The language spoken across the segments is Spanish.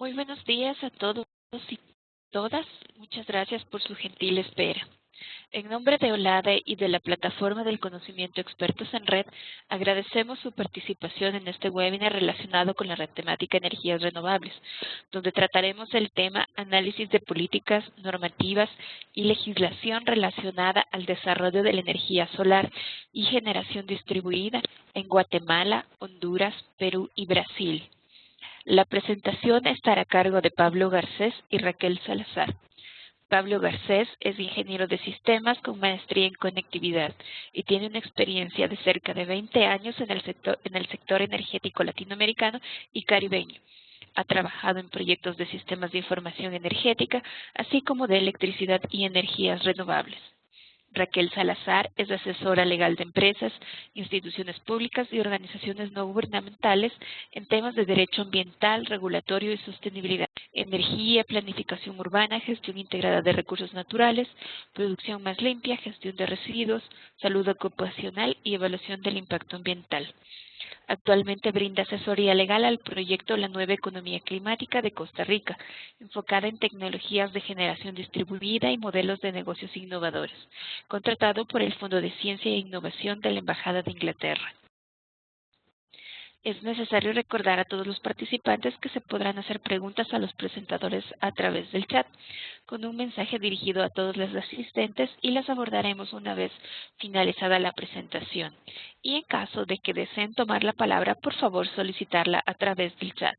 Muy buenos días a todos y todas. Muchas gracias por su gentil espera. En nombre de OLADE y de la Plataforma del Conocimiento Expertos en Red, agradecemos su participación en este webinar relacionado con la red temática Energías Renovables, donde trataremos el tema Análisis de políticas, normativas y legislación relacionada al desarrollo de la energía solar y generación distribuida en Guatemala, Honduras, Perú y Brasil. La presentación estará a cargo de Pablo Garcés y Raquel Salazar. Pablo Garcés es ingeniero de sistemas con maestría en conectividad y tiene una experiencia de cerca de 20 años en el sector energético latinoamericano y caribeño. Ha trabajado en proyectos de sistemas de información energética, así como de electricidad y energías renovables. Raquel Salazar es asesora legal de empresas, instituciones públicas y organizaciones no gubernamentales en temas de derecho ambiental, regulatorio y sostenibilidad, energía, planificación urbana, gestión integrada de recursos naturales, producción más limpia, gestión de residuos, salud ocupacional y evaluación del impacto ambiental. Actualmente brinda asesoría legal al proyecto La Nueva Economía Climática de Costa Rica, enfocada en tecnologías de generación distribuida y modelos de negocios innovadores, contratado por el Fondo de Ciencia e Innovación de la Embajada de Inglaterra. Es necesario recordar a todos los participantes que se podrán hacer preguntas a los presentadores a través del chat, con un mensaje dirigido a todos los asistentes y las abordaremos una vez finalizada la presentación. Y en caso de que deseen tomar la palabra, por favor solicitarla a través del chat.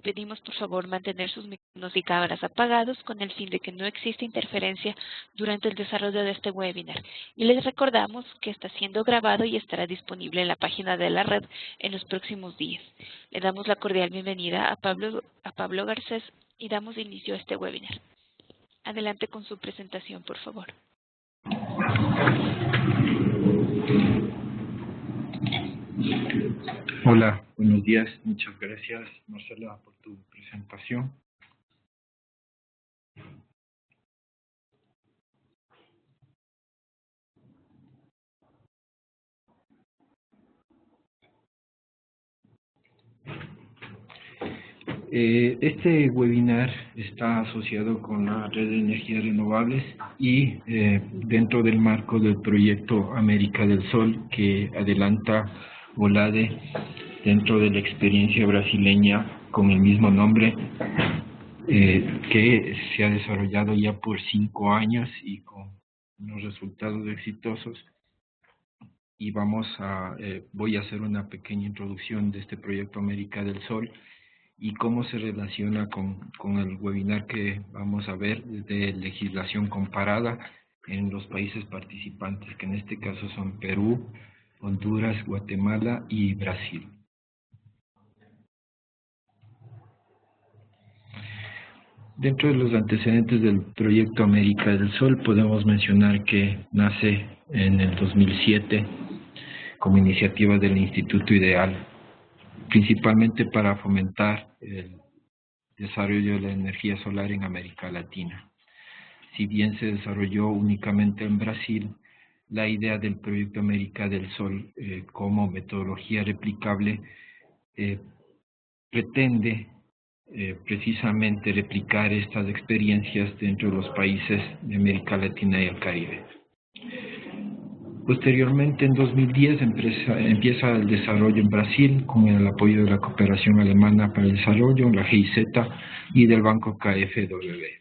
Pedimos por favor mantener sus micrófonos y cámaras apagados con el fin de que no exista interferencia durante el desarrollo de este webinar. Y les recordamos que está siendo grabado y estará disponible en la página de la red en los próximos días. Le damos la cordial bienvenida a Pablo Garcés y damos inicio a este webinar. Adelante con su presentación, por favor. Hola, buenos días. Muchas gracias, Marcela, por tu presentación. Este webinar está asociado con la Red de Energías Renovables y dentro del marco del proyecto América del Sol que adelanta OLADE dentro de la experiencia brasileña con el mismo nombre que se ha desarrollado ya por 5 años y con unos resultados exitosos. Y voy a hacer una pequeña introducción de este proyecto América del Sol y cómo se relaciona con el webinar que vamos a ver de legislación comparada en los países participantes, que en este caso son Perú, Honduras, Guatemala y Brasil. Dentro de los antecedentes del proyecto América del Sol podemos mencionar que nace en el 2007 como iniciativa del Instituto Ideal, principalmente para fomentar el desarrollo de la energía solar en América Latina. Si bien se desarrolló únicamente en Brasil, la idea del proyecto América del Sol como metodología replicable pretende precisamente replicar estas experiencias dentro de los países de América Latina y el Caribe. Posteriormente, en 2010, empieza el desarrollo en Brasil con el apoyo de la Cooperación Alemana para el Desarrollo, la GIZ, y del Banco KfW.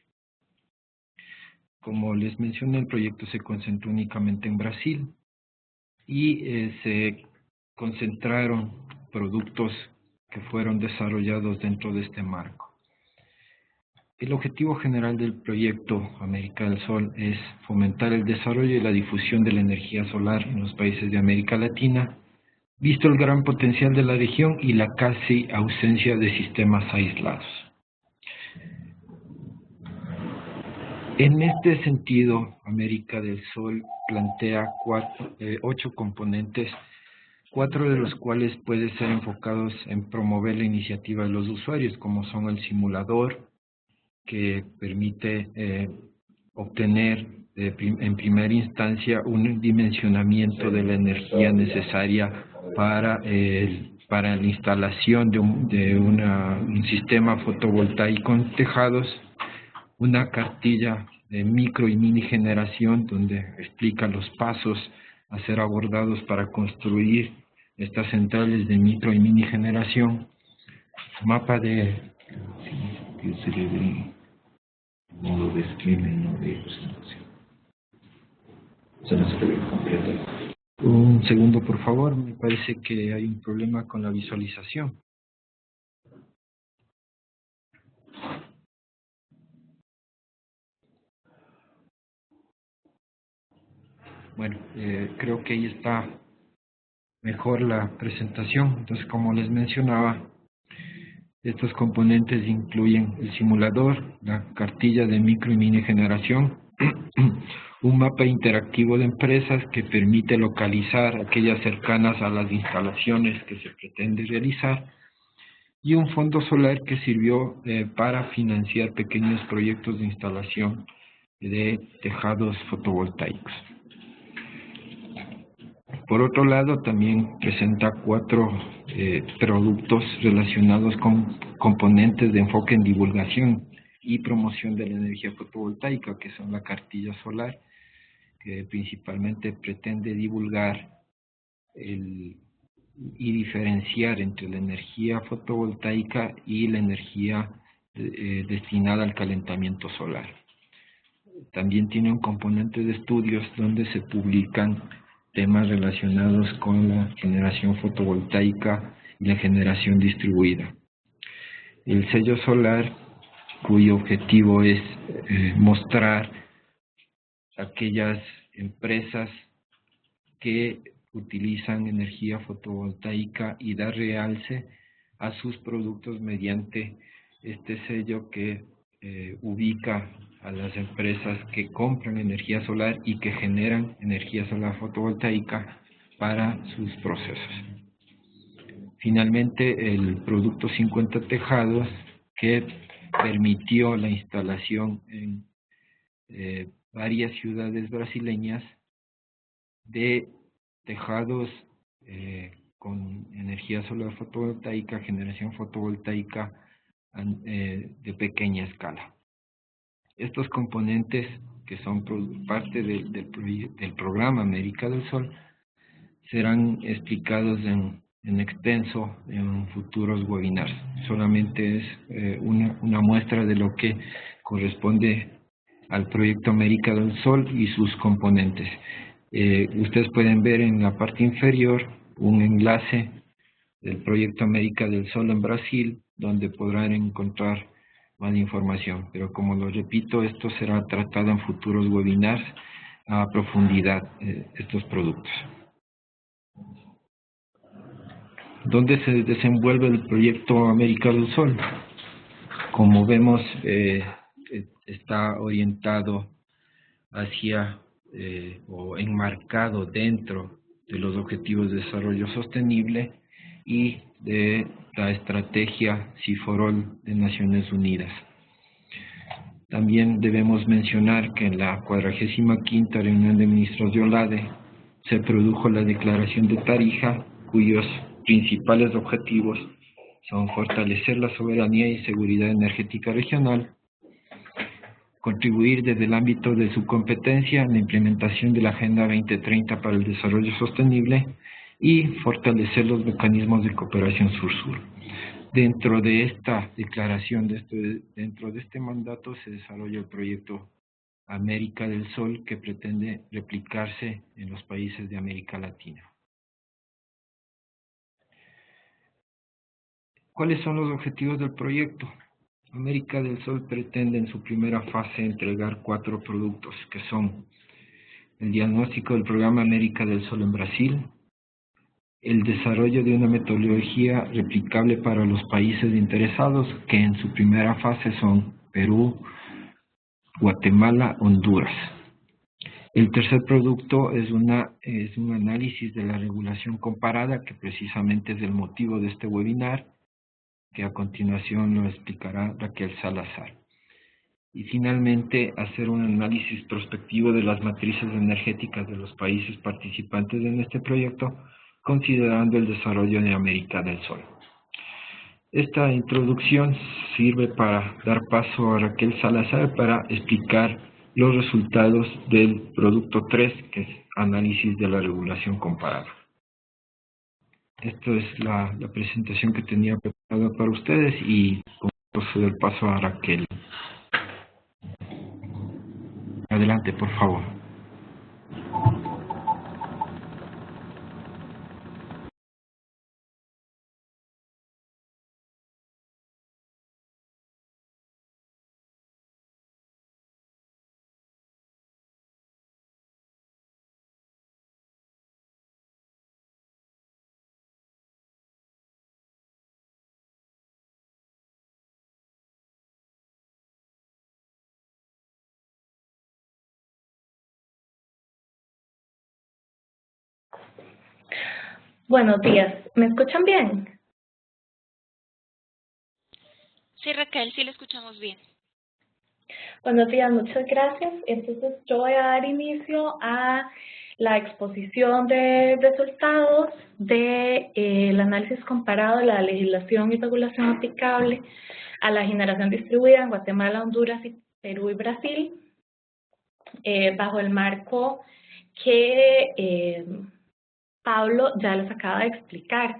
Como les mencioné, el proyecto se concentró únicamente en Brasil y se concentraron productos que fueron desarrollados dentro de este marco. El objetivo general del proyecto América del Sol es fomentar el desarrollo y la difusión de la energía solar en los países de América Latina, visto el gran potencial de la región y la casi ausencia de sistemas aislados. En este sentido, América del Sol plantea 8 componentes, 4 de los cuales pueden ser enfocados en promover la iniciativa de los usuarios, como son el simulador, que permite obtener en primera instancia un dimensionamiento de la energía necesaria para el para la instalación de un sistema fotovoltaico en tejados, una cartilla de micro y mini generación donde explica los pasos a ser abordados para construir estas centrales de micro y mini generación, mapa de modo de streaming, no de presentación. Se nos escribe completo. Un segundo, por favor, me parece que hay un problema con la visualización. Bueno, creo que ahí está mejor la presentación. Entonces, como les mencionaba, estos componentes incluyen el simulador, la cartilla de micro y mini generación, un mapa interactivo de empresas que permite localizar aquellas cercanas a las instalaciones que se pretende realizar, y un fondo solar que sirvió para financiar pequeños proyectos de instalación de tejados fotovoltaicos. Por otro lado, también presenta 4 productos relacionados con componentes de enfoque en divulgación y promoción de la energía fotovoltaica, que son la cartilla solar, que principalmente pretende divulgar y diferenciar entre la energía fotovoltaica y la energía destinada al calentamiento solar. También tiene un componente de estudios donde se publican temas relacionados con la generación fotovoltaica y la generación distribuida. El sello solar, cuyo objetivo es mostrar aquellas empresas que utilizan energía fotovoltaica y dar realce a sus productos mediante este sello que ubica a las empresas que compran energía solar y que generan energía solar fotovoltaica para sus procesos. Finalmente, el producto 50 tejados, que permitió la instalación en varias ciudades brasileñas de tejados con energía solar fotovoltaica, generación fotovoltaica de pequeña escala. Estos componentes, que son parte del programa América del Sol, serán explicados en extenso en futuros webinars. Solamente es una muestra de lo que corresponde al proyecto América del Sol y sus componentes. Ustedes pueden ver en la parte inferior un enlace del proyecto América del Sol en Brasil, donde podrán encontrar más información. Pero como lo repito, esto será tratado en futuros webinars a profundidad, estos productos. ¿Dónde se desenvuelve el proyecto América del Sol? Como vemos, está orientado hacia o enmarcado dentro de los Objetivos de Desarrollo Sostenible y de la estrategia CIFOROL de Naciones Unidas. También debemos mencionar que en la 45ª reunión de ministros de OLADE se produjo la Declaración de Tarija, cuyos principales objetivos son fortalecer la soberanía y seguridad energética regional, contribuir desde el ámbito de su competencia en la implementación de la Agenda 2030 para el Desarrollo Sostenible y fortalecer los mecanismos de cooperación sur-sur. Dentro de esta declaración, dentro de este mandato, se desarrolla el proyecto América del Sol, que pretende replicarse en los países de América Latina. ¿Cuáles son los objetivos del proyecto? América del Sol pretende en su primera fase entregar 4 productos, que son el diagnóstico del programa América del Sol en Brasil, el desarrollo de una metodología replicable para los países interesados, que en su primera fase son Perú, Guatemala, Honduras. El tercer producto es un análisis de la regulación comparada, que precisamente es el motivo de este webinar, que a continuación lo explicará Raquel Salazar. Y finalmente, hacer un análisis prospectivo de las matrices energéticas de los países participantes en este proyecto, considerando el desarrollo de América del Sol. Esta introducción sirve para dar paso a Raquel Salazar para explicar los resultados del producto 3, que es análisis de la regulación comparada. Esta es la presentación que tenía preparada para ustedes y con esto doy el paso a Raquel. Adelante, por favor. Buenos días, ¿me escuchan bien? Sí, Raquel, sí le escuchamos bien. Buenos días, muchas gracias. Entonces yo voy a dar inicio a la exposición de resultados del análisis comparado de la legislación y regulación aplicable a la generación distribuida en Guatemala, Honduras, Perú y Brasil, bajo el marco que Pablo ya les acaba de explicar.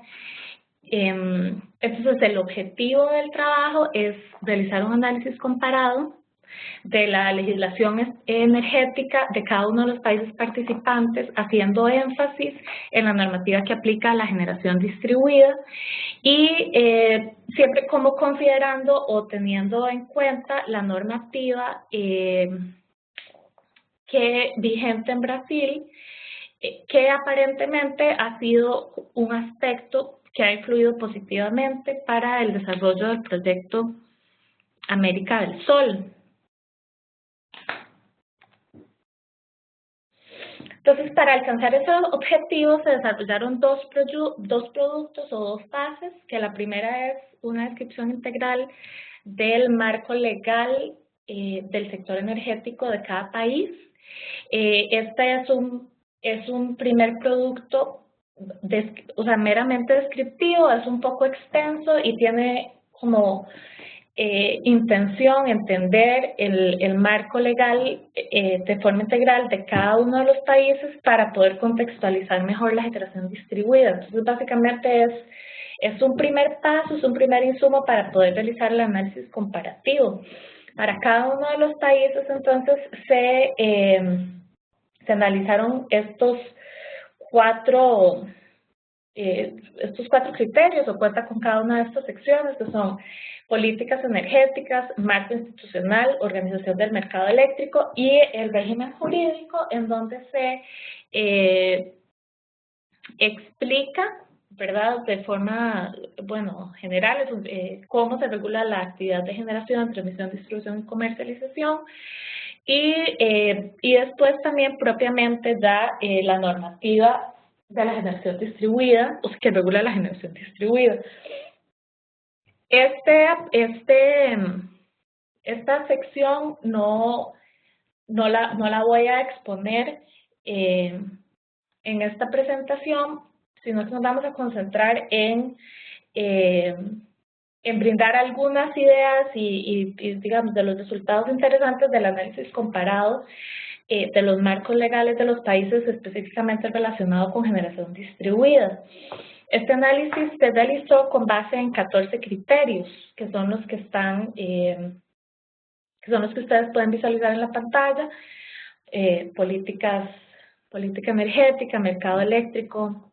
Entonces, el objetivo del trabajo es realizar un análisis comparado de la legislación energética de cada uno de los países participantes, haciendo énfasis en la normativa que aplica a la generación distribuida y siempre como considerando o teniendo en cuenta la normativa que vigente en Brasil, que aparentemente ha sido un aspecto que ha influido positivamente para el desarrollo del proyecto América del Sol. Entonces, para alcanzar esos objetivos se desarrollaron dos productos o dos fases, que la primera es una descripción integral del marco legal del sector energético de cada país. Este es un primer producto meramente descriptivo, es un poco extenso y tiene como intención entender el marco legal de forma integral de cada uno de los países para poder contextualizar mejor la generación distribuida. Entonces, básicamente es un primer paso, es un primer insumo para poder realizar el análisis comparativo. Para cada uno de los países, entonces, se analizaron estos cuatro criterios, o cuenta con cada una de estas secciones, que son políticas energéticas, marco institucional, organización del mercado eléctrico y el régimen jurídico, en donde se explica, ¿verdad?, de forma, general, cómo se regula la actividad de generación, transmisión, distribución y comercialización. Y después también propiamente da la normativa de la generación distribuida, que regula la generación distribuida. Esta sección no la voy a exponer en esta presentación, sino que nos vamos a concentrar en brindar algunas ideas y digamos, de los resultados interesantes del análisis comparado de los marcos legales de los países específicamente relacionado con generación distribuida. Este análisis se realizó con base en 14 criterios, que son los que están, que ustedes pueden visualizar en la pantalla: política energética, mercado eléctrico,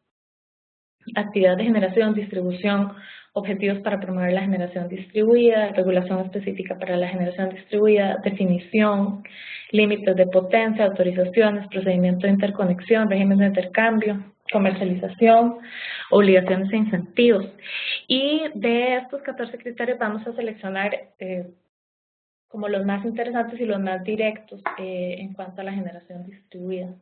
actividad de generación, distribución, objetivos para promover la generación distribuida, regulación específica para la generación distribuida, definición, límites de potencia, autorizaciones, procedimiento de interconexión, régimen de intercambio, comercialización, obligaciones e incentivos. Y de estos 14 criterios vamos a seleccionar como los más interesantes y los más directos en cuanto a la generación distribuida.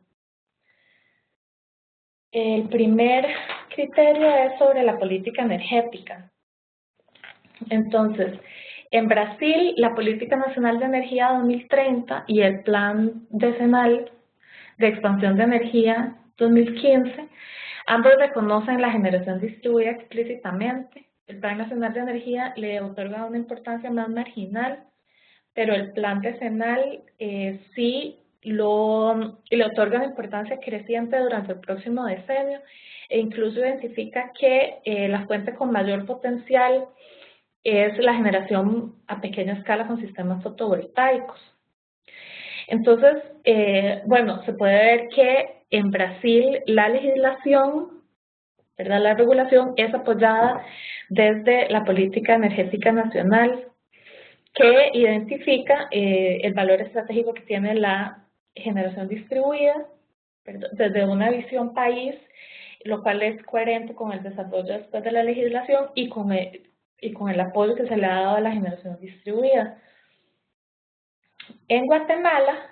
El primer criterio es sobre la política energética. Entonces, en Brasil, la Política Nacional de Energía 2030 y el Plan Decenal de Expansión de Energía 2015 Ambos reconocen la generación distribuida explícitamente. El Plan Nacional de Energía le otorga una importancia más marginal, pero el Plan Decenal sí le otorga una importancia creciente durante el próximo decenio e incluso identifica que la fuente con mayor potencial es la generación a pequeña escala con sistemas fotovoltaicos. Entonces, bueno, se puede ver que en Brasil la legislación, ¿verdad? La regulación es apoyada desde la política energética nacional, que identifica el valor estratégico que tiene la generación distribuida, ¿verdad? Desde una visión país, lo cual es coherente con el desarrollo después de la legislación y con el apoyo que se le ha dado a la generación distribuida. En Guatemala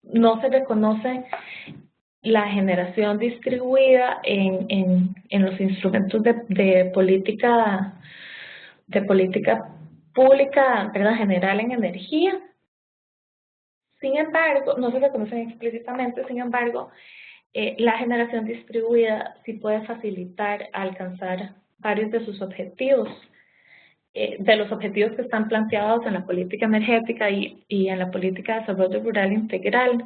no se reconoce la generación distribuida en los instrumentos de política pública, ¿verdad? General en energía. Sin embargo, no se reconocen explícitamente, sin embargo, la generación distribuida sí puede facilitar alcanzar varios de sus objetivos, de los objetivos que están planteados en la política energética y en la política de desarrollo rural integral.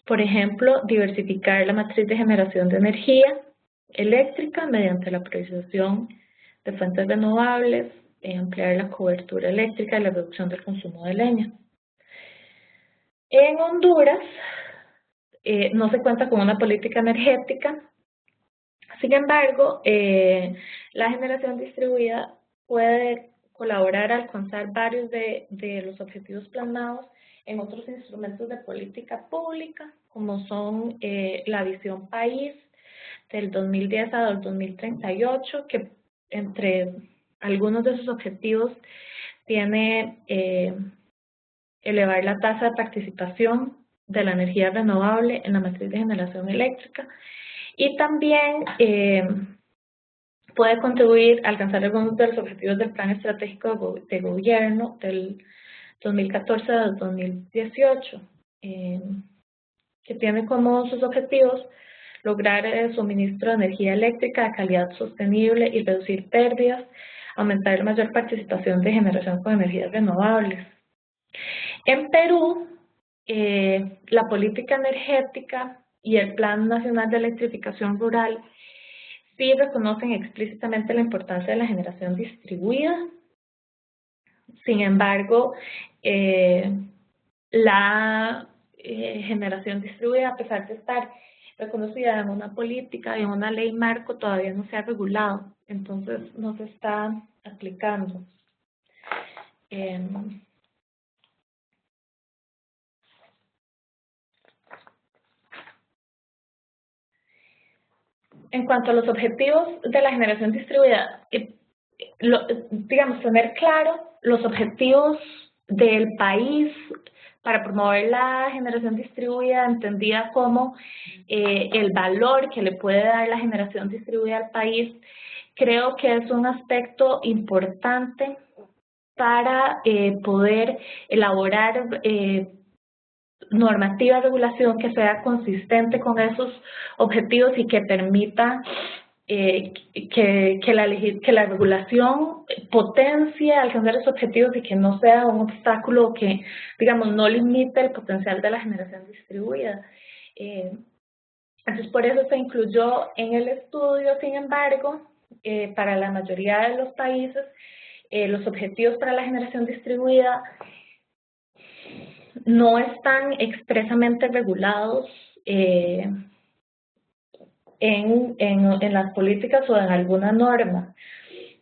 Por ejemplo, diversificar la matriz de generación de energía eléctrica mediante la priorización de fuentes renovables, ampliar la cobertura eléctrica y la reducción del consumo de leña. En Honduras no se cuenta con una política energética, sin embargo, la generación distribuida puede colaborar a alcanzar varios de los objetivos plasmados en otros instrumentos de política pública, como son la visión país del 2010 al 2038, que entre algunos de sus objetivos tiene elevar la tasa de participación de la energía renovable en la matriz de generación eléctrica y también puede contribuir a alcanzar algunos de los objetivos del Plan Estratégico de Gobierno del 2014 al 2018, que tiene como sus objetivos lograr el suministro de energía eléctrica de calidad sostenible y reducir pérdidas, aumentar la mayor participación de generación con energías renovables. En Perú, la política energética y el Plan Nacional de Electrificación Rural sí reconocen explícitamente la importancia de la generación distribuida. Sin embargo, la generación distribuida, a pesar de estar reconocida en una política y en una ley marco, todavía no se ha regulado, entonces no se está aplicando. En cuanto a los objetivos de la generación distribuida, digamos, tener claro los objetivos del país para promover la generación distribuida, entendida como el valor que le puede dar la generación distribuida al país, creo que es un aspecto importante para poder elaborar normativa de regulación que sea consistente con esos objetivos y que permita que la regulación potencie alcanzar esos objetivos y que no sea un obstáculo que, digamos, no limite el potencial de la generación distribuida. Entonces, por eso se incluyó en el estudio, sin embargo, para la mayoría de los países, los objetivos para la generación distribuida no están expresamente regulados en las políticas o en alguna norma,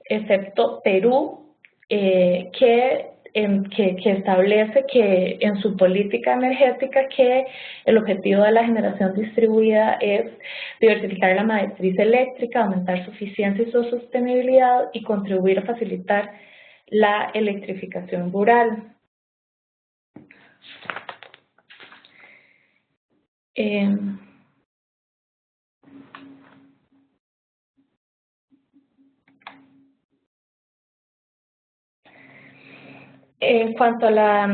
excepto Perú, que establece que en su política energética que el objetivo de la generación distribuida es diversificar la matriz eléctrica, aumentar su eficiencia y su sostenibilidad y contribuir a facilitar la electrificación rural. En cuanto a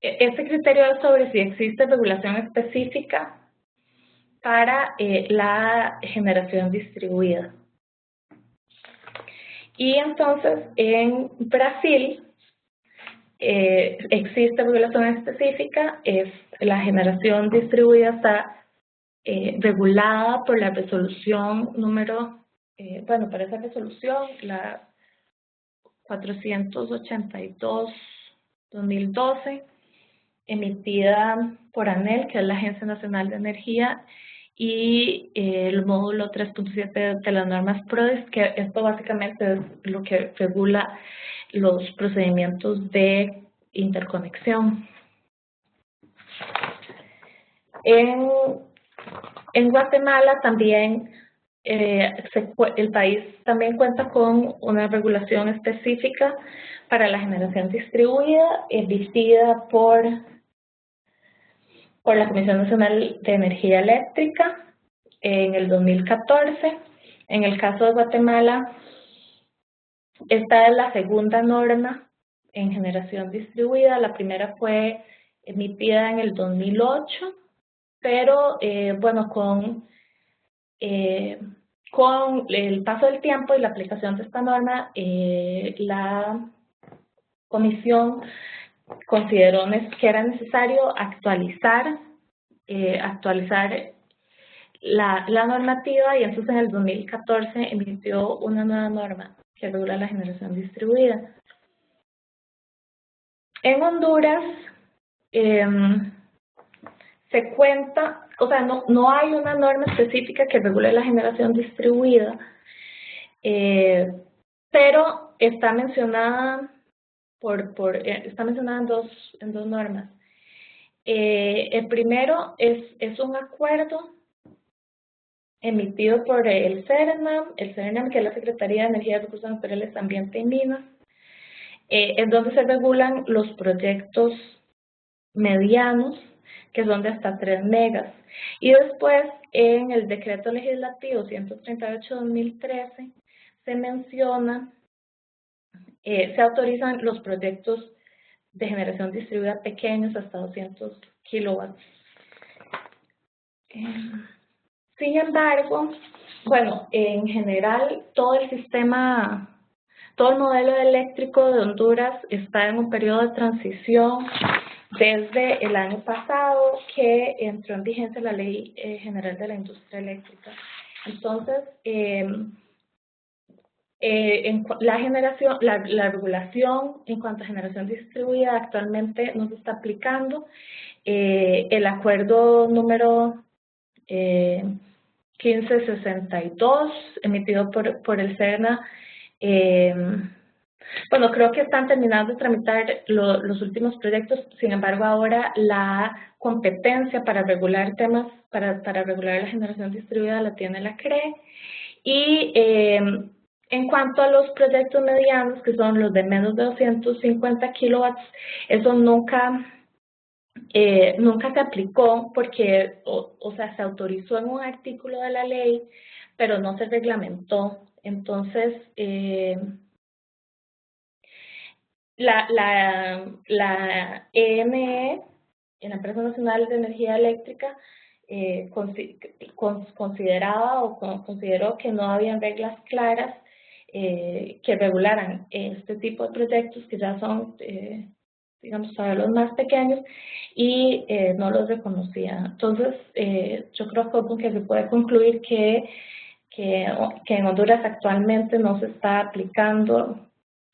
este criterio sobre si existe regulación específica para la generación distribuida. Y entonces en Brasil existe regulación específica, la generación distribuida está regulada por la resolución número, para esa resolución, la 482-2012, emitida por ANEEL, que es la Agencia Nacional de Energía, y el módulo 3.7 de las normas PRODES, que esto básicamente es lo que regula los procedimientos de interconexión. En Guatemala también el país también cuenta con una regulación específica para la generación distribuida, emitida por la Comisión Nacional de Energía Eléctrica en el 2014. En el caso de Guatemala, esta es la segunda norma en generación distribuida. La primera fue emitida en el 2008, pero con el paso del tiempo y la aplicación de esta norma, la Comisión consideró que era necesario actualizar la normativa, y entonces en el 2014 emitió una nueva norma que regula la generación distribuida. En Honduras se cuenta, no hay una norma específica que regule la generación distribuida, pero está mencionada está mencionada en dos normas. El primero es un acuerdo emitido por el CERNAM, que es la Secretaría de Energía, Recursos Naturales, Ambiente y Minas, en donde se regulan los proyectos medianos, que son de hasta 3 megas. Y después, en el Decreto Legislativo 138-2013, se menciona, se autorizan los proyectos de generación distribuida pequeños hasta 200 kilowatts. Sin embargo, en general, todo el modelo eléctrico de Honduras está en un periodo de transición desde el año pasado, que entró en vigencia la Ley General de la Industria Eléctrica. Entonces, la regulación en cuanto a generación distribuida actualmente no se está aplicando. El acuerdo número 1562, emitido por el CERNA, creo que están terminando de tramitar los últimos proyectos. Sin embargo, ahora la competencia para regular temas, para regular la generación distribuida, la tiene la CRE. Y en cuanto a los proyectos medianos, que son los de menos de 250 kilowatts, eso nunca se aplicó porque, se autorizó en un artículo de la ley, pero no se reglamentó. Entonces, la ENE, en la Empresa Nacional de Energía Eléctrica, consideró que no habían reglas claras que regularan este tipo de proyectos, que ya son, para los más pequeños, y no los reconocía. Entonces, yo creo que se puede concluir que en Honduras actualmente no se está aplicando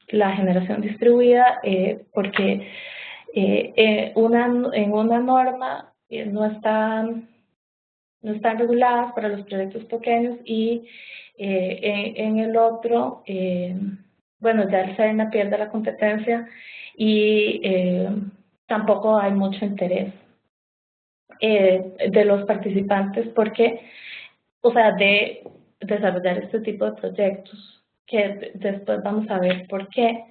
la generación distribuida porque en una norma no están reguladas para los proyectos pequeños, y en el otro, ya el CERNA pierde la competencia y tampoco hay mucho interés de los participantes de desarrollar este tipo de proyectos, que después vamos a ver por qué.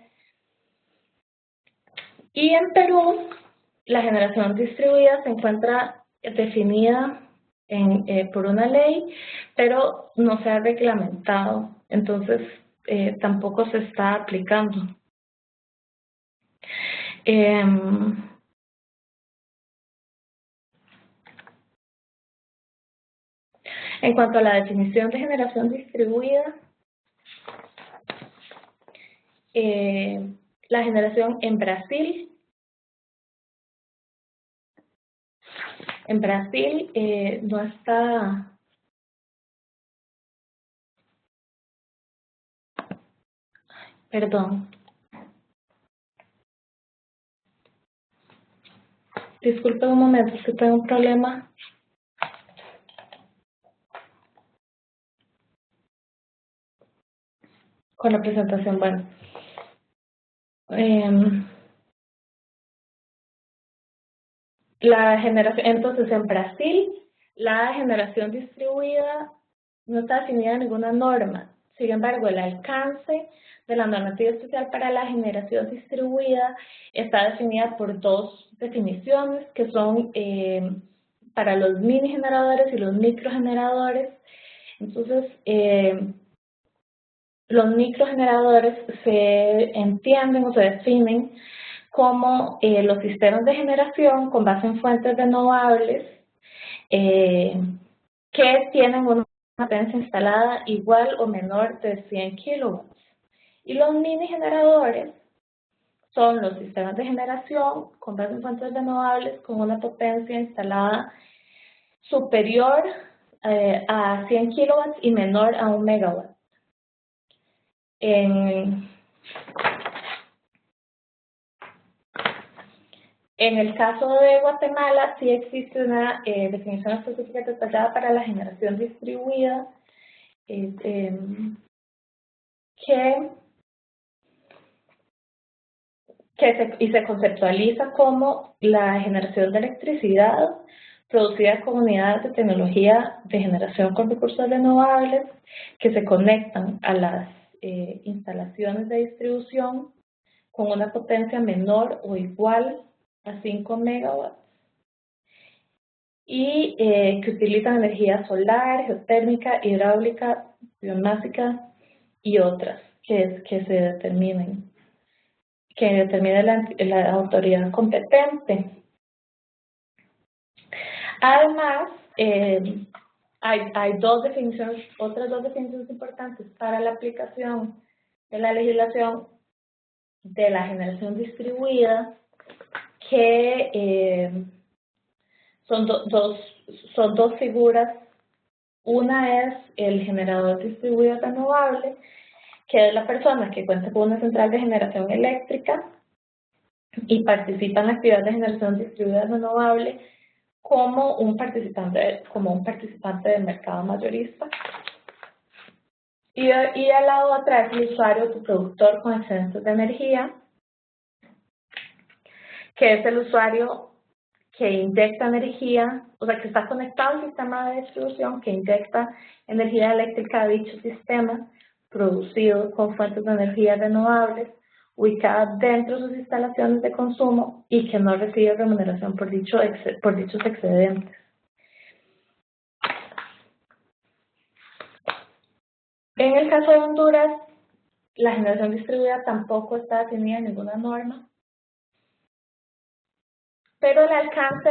Y en Perú, la generación distribuida se encuentra definida por una ley, pero no se ha reglamentado, entonces tampoco se está aplicando. En cuanto a la definición de generación distribuida, la generación en Brasil no está... Perdón. Disculpe un momento, es que tengo un problema. Con la presentación, bueno. La generación, entonces, en Brasil, la generación distribuida no está definida en ninguna norma. Sin embargo, el alcance de la normativa especial para la generación distribuida está definida por dos definiciones, que son para los mini generadores y los microgeneradores. Entonces, los microgeneradores se entienden o se definen como los sistemas de generación con base en fuentes renovables que tienen una potencia instalada igual o menor de 100 kilowatts. Y los mini generadores son los sistemas de generación con base en fuentes renovables con una potencia instalada superior a 100 kilowatts y menor a 1 megawatt. En el caso de Guatemala sí existe una definición específica detallada para la generación distribuida se conceptualiza como la generación de electricidad producida con unidades de tecnología de generación con recursos renovables que se conectan a las instalaciones de distribución con una potencia menor o igual a 5 megawatts y que utilizan energía solar, geotérmica, hidráulica, biomásica y otras que determine la autoridad competente. Además, hay otras dos definiciones importantes para la aplicación de la legislación de la generación distribuida, que son dos figuras. Una es el generador distribuido renovable, que es la persona que cuenta con una central de generación eléctrica y participa en la actividad de generación distribuida renovable como un participante del mercado mayorista. Y a la otra es el usuario o productor con excedentes de energía, que es el usuario que inyecta energía, o sea, que está conectado al sistema de distribución, que inyecta energía eléctrica a dicho sistema, producido con fuentes de energía renovables, ubicadas dentro de sus instalaciones de consumo y que no recibe remuneración por dichos excedentes. En el caso de Honduras, la generación distribuida tampoco está definida en ninguna norma, pero el alcance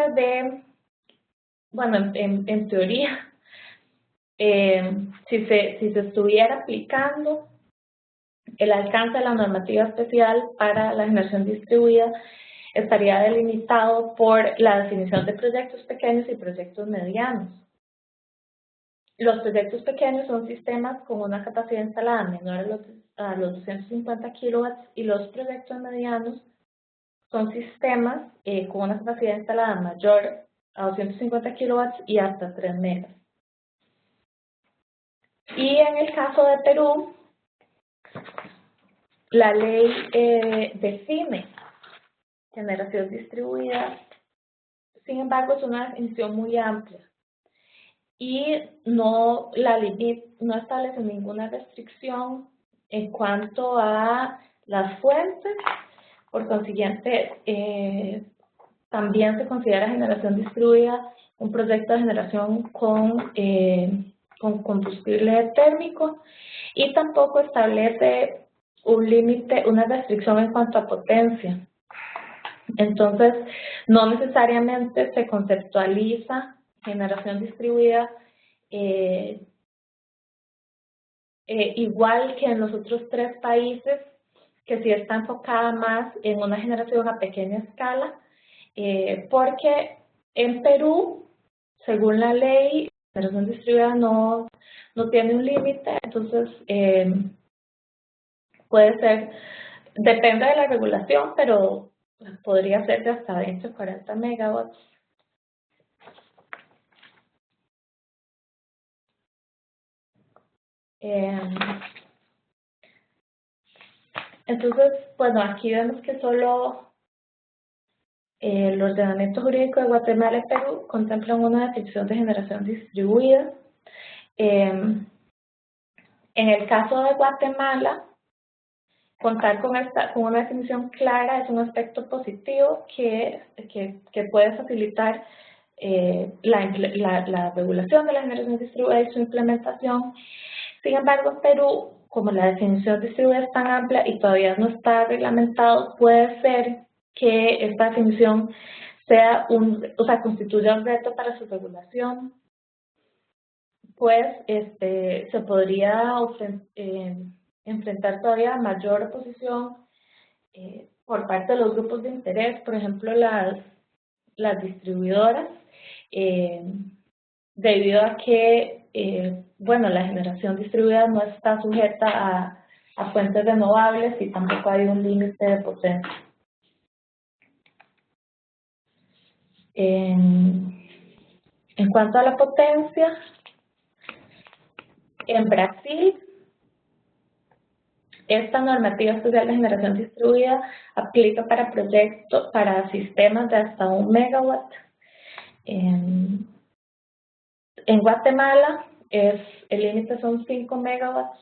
en teoría, si se estuviera aplicando, el alcance de la normativa especial para la generación distribuida estaría delimitado por la definición de proyectos pequeños y proyectos medianos. Los proyectos pequeños son sistemas con una capacidad instalada menor a los 250 kilowatts y los proyectos medianos son sistemas con una capacidad instalada mayor a 250 kilowatts y hasta 3 megas. Y en el caso de Perú, la ley define generación distribuida, sin embargo es una definición muy amplia y no establece ninguna restricción en cuanto a las fuentes. Por consiguiente, también se considera generación distribuida un proyecto de generación con combustible térmico y tampoco establece un límite, una restricción en cuanto a potencia. Entonces, no necesariamente se conceptualiza generación distribuida igual que en los otros 3 países, que sí está enfocada más en una generación a pequeña escala, porque en Perú, según la ley, la generación distribuida no tiene un límite, entonces puede ser, depende de la regulación, pero podría ser de hasta 20 o 40 megawatts. Entonces, bueno, aquí vemos que solo el ordenamiento jurídico de Guatemala y Perú contemplan una definición de generación distribuida. En el caso de Guatemala, contar con una definición clara es un aspecto positivo que puede facilitar la regulación de la generación distribuida y su implementación. Sin embargo, en Perú, como la definición distribuida es tan amplia y todavía no está reglamentado, puede ser que esta definición constituya un reto para su regulación, pues se podría enfrentar todavía mayor oposición por parte de los grupos de interés, por ejemplo, las distribuidoras, debido a que, bueno, la generación distribuida no está sujeta a fuentes renovables y tampoco hay un límite de potencia. En cuanto a la potencia, en Brasil, esta normativa especial de generación distribuida aplica para sistemas de hasta 1 megawatt. En Guatemala, el límite son 5 megawatts.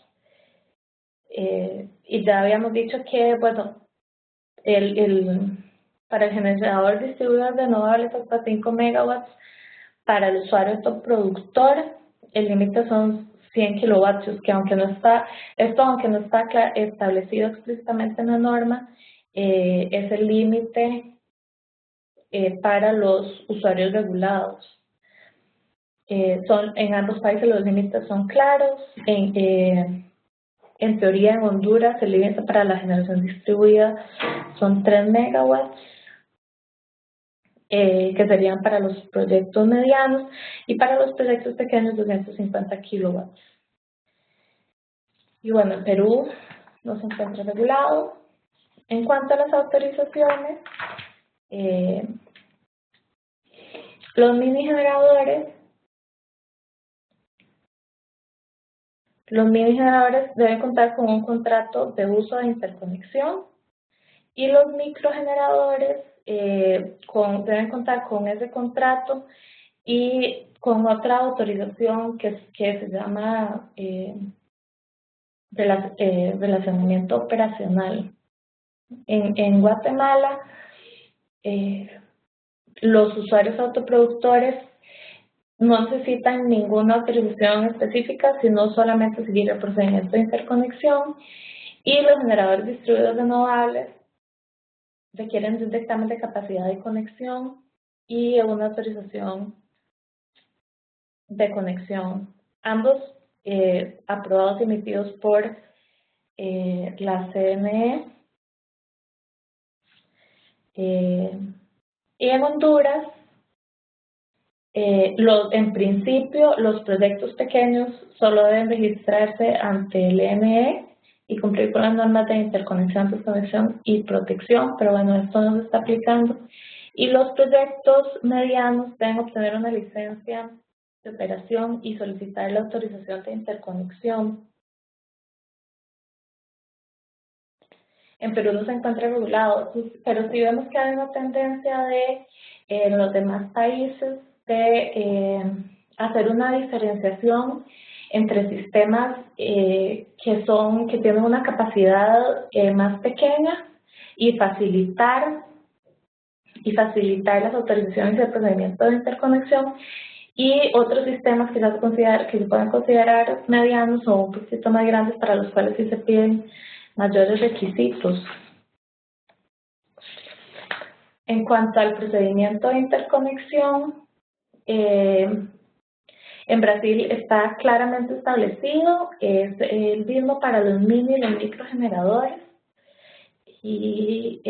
Y ya habíamos dicho que, bueno, para el generador distribuido renovable hasta 5 megawatts, para el usuario autoproductor, el límite son 100 kilovatios, que aunque no está establecido explícitamente en la norma, es el límite para los usuarios regulados. En ambos países los límites son claros. En teoría, en Honduras, el límite para la generación distribuida son 3 megawatts, que serían para los proyectos medianos, y para los proyectos pequeños 250 kilowatts. Y bueno, en Perú no se encuentra regulado. En cuanto a las autorizaciones, los mini generadores deben contar con un contrato de uso de interconexión, y los microgeneradores deben contar con ese contrato y con otra autorización que se llama relacionamiento operacional. En Guatemala, los usuarios autoproductores no necesitan ninguna autorización específica, sino solamente seguir el procedimiento de interconexión, y los generadores distribuidos renovables requieren de un dictamen de capacidad de conexión y una autorización de conexión, ambos aprobados y emitidos por la CNE. Y en Honduras, en principio, los proyectos pequeños solo deben registrarse ante el ENE y cumplir con las normas de interconexión, desconexión y protección, pero bueno, esto no se está aplicando. Y los proyectos medianos deben obtener una licencia de operación y solicitar la autorización de interconexión. En Perú no se encuentra regulado, pero sí vemos que hay una tendencia en los demás países de hacer una diferenciación entre sistemas que tienen una capacidad más pequeña y facilitar las autorizaciones del procedimiento de interconexión, y otros sistemas que se pueden considerar medianos o un poquito más grandes, para los cuales sí se piden mayores requisitos. En cuanto al procedimiento de interconexión, En Brasil está claramente establecido, es el mismo para los mini y los microgeneradores y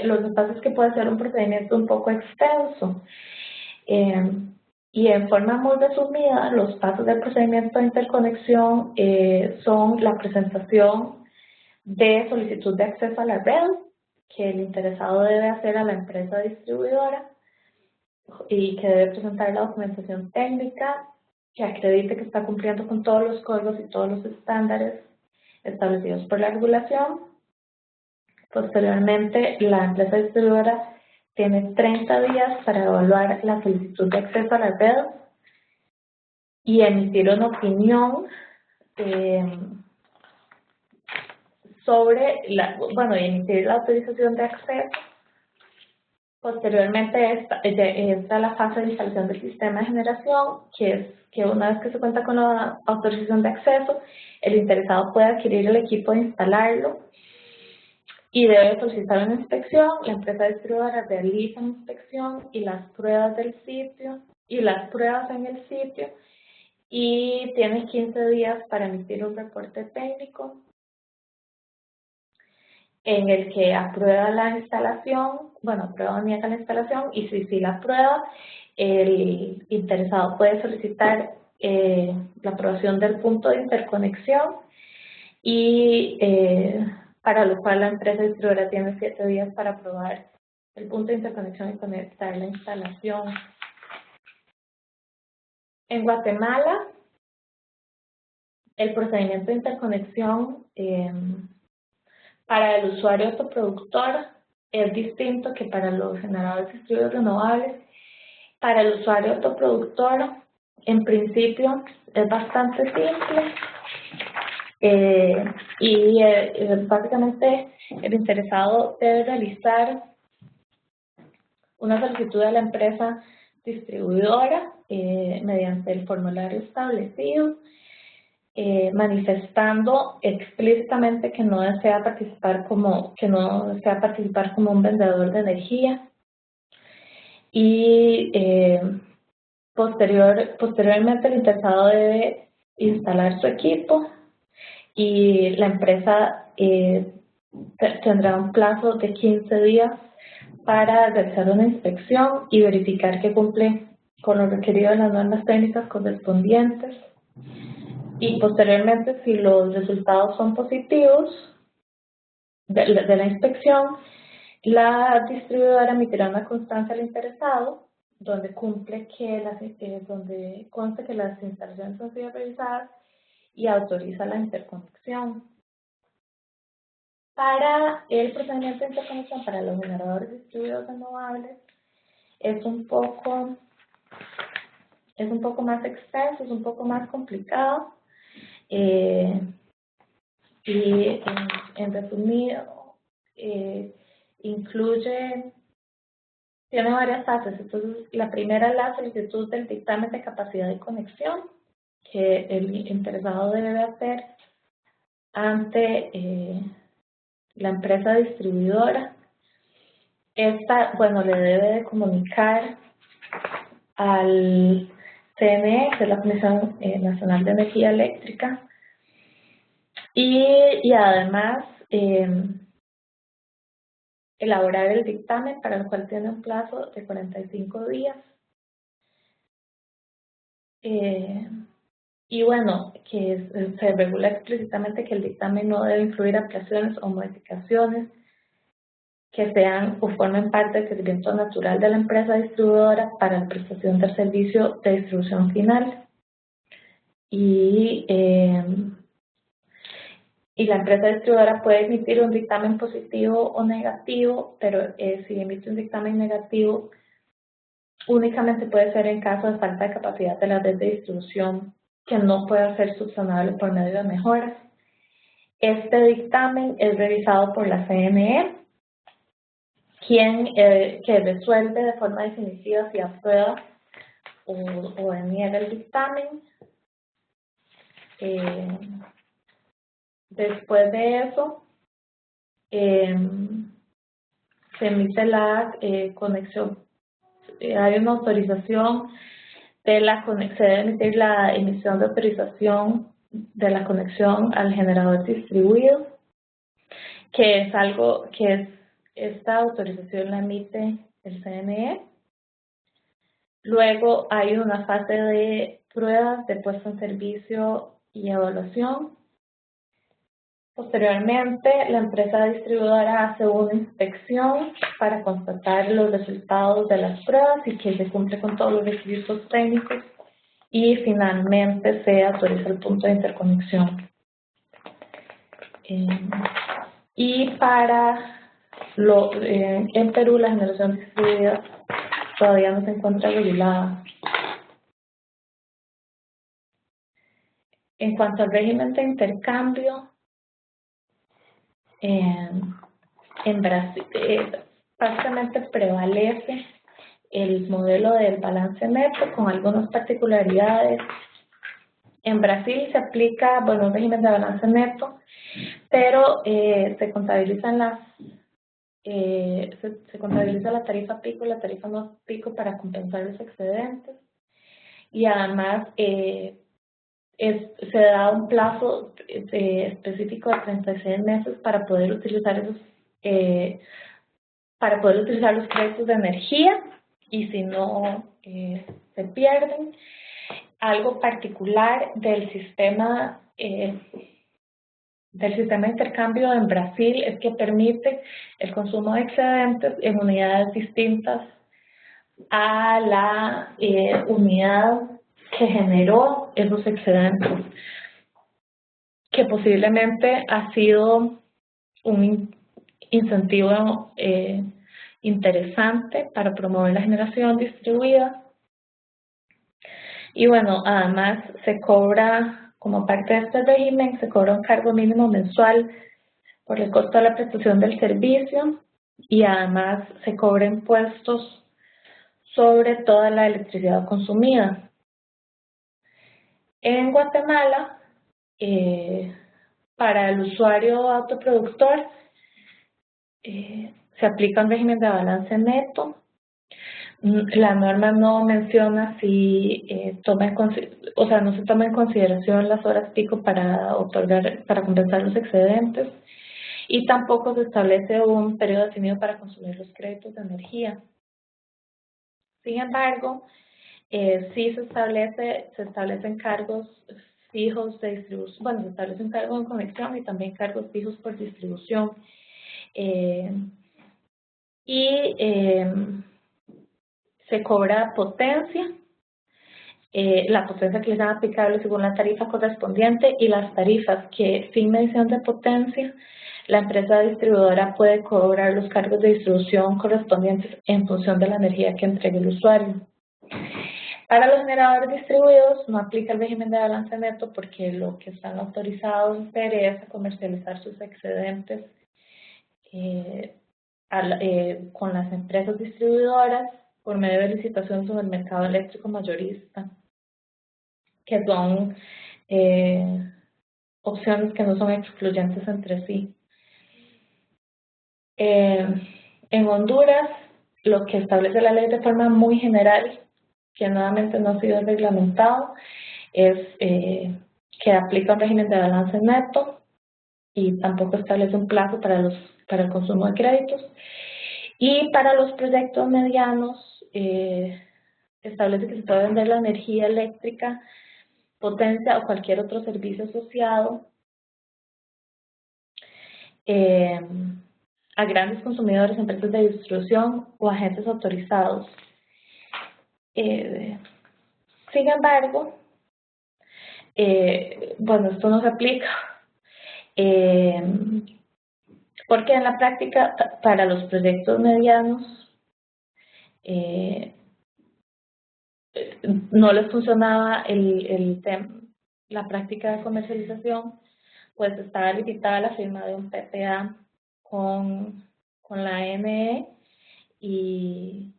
lo que pasa es que puede ser un procedimiento un poco extenso. Y en forma muy resumida, los pasos del procedimiento de interconexión son la presentación de solicitud de acceso a la red, que el interesado debe hacer a la empresa distribuidora y que debe presentar la documentación técnica que acredite que está cumpliendo con todos los códigos y todos los estándares establecidos por la regulación. Posteriormente, la empresa distribuidora tiene 30 días para evaluar la solicitud de acceso a la red y emitir una opinión emitir la autorización de acceso. Posteriormente entra la fase de instalación del sistema de generación, que es que una vez que se cuenta con la autorización de acceso, el interesado puede adquirir el equipo e instalarlo y debe solicitar una inspección. La empresa distribuidora realiza una inspección y las pruebas en el sitio y tiene 15 días para emitir un reporte técnico en el que aprueba la instalación, aprueba o niega la instalación, y si la aprueba, el interesado puede solicitar la aprobación del punto de interconexión y para lo cual la empresa distribuidora tiene 7 días para aprobar el punto de interconexión y conectar la instalación. En Guatemala, el procedimiento de interconexión para el usuario autoproductor es distinto que para los generadores distribuidos renovables. Para el usuario autoproductor, en principio, es bastante simple básicamente el interesado debe realizar una solicitud a la empresa distribuidora mediante el formulario establecido, manifestando explícitamente que no desea participar como un vendedor de energía y posteriormente el interesado debe instalar su equipo y la empresa tendrá un plazo de 15 días para realizar una inspección y verificar que cumple con lo requerido de las normas técnicas correspondientes. Y posteriormente, si los resultados son positivos de la inspección, la distribuidora emitirá una constancia al interesado donde conste que las instalaciones han sido revisadas y autoriza la interconexión. Para el procedimiento de interconexión para los generadores distribuidos renovables es un poco más extenso, es un poco más complicado. En resumido, tiene varias fases. Entonces, la primera es la solicitud del dictamen de capacidad de conexión que el interesado debe hacer ante la empresa distribuidora. Esta, le debe de comunicar al CNE, que es la Comisión Nacional de Energía Eléctrica, y además elaborar el dictamen para el cual tiene un plazo de 45 días. Que se regula explícitamente que el dictamen no debe incluir ampliaciones o modificaciones que sean o formen parte del crecimiento natural de la empresa distribuidora para la prestación del servicio de distribución final. Y la empresa distribuidora puede emitir un dictamen positivo o negativo, pero si emite un dictamen negativo, únicamente puede ser en caso de falta de capacidad de la red de distribución que no pueda ser subsanable por medio de mejoras. Este dictamen es revisado por la CNE, que resuelve de forma definitiva si aprueba o niega el dictamen. Después de eso, se emite la conexión, hay una autorización se debe emitir la emisión de autorización de la conexión al generador distribuido, que es algo que esta autorización la emite el CNE. Luego hay una fase de pruebas de puesta en servicio y evaluación. Posteriormente, la empresa distribuidora hace una inspección para constatar los resultados de las pruebas y que se cumple con todos los requisitos técnicos. Y finalmente se autoriza el punto de interconexión. Y para en Perú la generación distribuida todavía no se encuentra regulada. En cuanto al régimen de intercambio, en Brasil básicamente prevalece el modelo del balance neto con algunas particularidades. En Brasil se aplica, bueno, un régimen de balance neto, pero se contabilizan se contabiliza la tarifa pico y la tarifa no pico para compensar los excedentes. Y además se da un plazo específico de 36 meses para poder utilizar los créditos de energía, y si no se pierden. Algo particular del sistema de intercambio en Brasil es que permite el consumo de excedentes en unidades distintas a la unidad que generó esos excedentes, que posiblemente ha sido un incentivo interesante para promover la generación distribuida. Y bueno, además se cobra, como parte de este régimen, se cobra un cargo mínimo mensual por el costo de la prestación del servicio, y además se cobra impuestos sobre toda la electricidad consumida. En Guatemala, para el usuario autoproductor, se aplica un régimen de balance neto. La norma no menciona si no se toma en consideración las horas pico para compensar los excedentes, y tampoco se establece un periodo definido para consumir los créditos de energía. Sin embargo, sí se establecen cargos fijos de distribución, bueno, se establece un cargo de conexión y también cargos fijos por distribución. Se cobra potencia, la potencia que les dan aplicable según la tarifa correspondiente, y las tarifas que sin medición de potencia la empresa distribuidora puede cobrar los cargos de distribución correspondientes en función de la energía que entregue el usuario. Para los generadores distribuidos no aplica el régimen de balance neto, porque lo que están autorizados a hacer es comercializar sus excedentes con las empresas distribuidoras por medio de licitaciones sobre el mercado eléctrico mayorista, que son opciones que no son excluyentes entre sí. En Honduras, lo que establece la ley de forma muy general, que nuevamente no ha sido reglamentado, es que aplica un régimen de balance neto y tampoco establece un plazo para el consumo de créditos. Y para los proyectos medianos, establece que se puede vender la energía eléctrica, potencia o cualquier otro servicio asociado a grandes consumidores, empresas de distribución o agentes autorizados. Sin embargo, bueno, esto no se aplica porque en la práctica para los proyectos medianos no les funcionaba la práctica de comercialización, pues estaba limitada la firma de un PPA con la ANE, y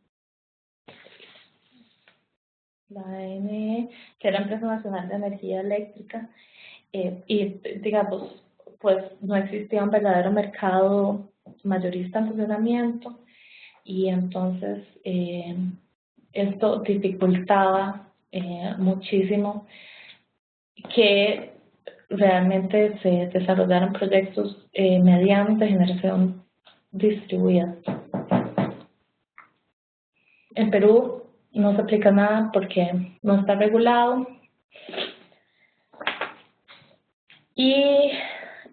la ANE, que era la Empresa Nacional de Energía Eléctrica, y digamos, pues no existía un verdadero mercado mayorista en funcionamiento, y entonces esto dificultaba muchísimo que realmente se desarrollaran proyectos medianos de generación distribuida. En Perú no se aplica nada porque no está regulado. Y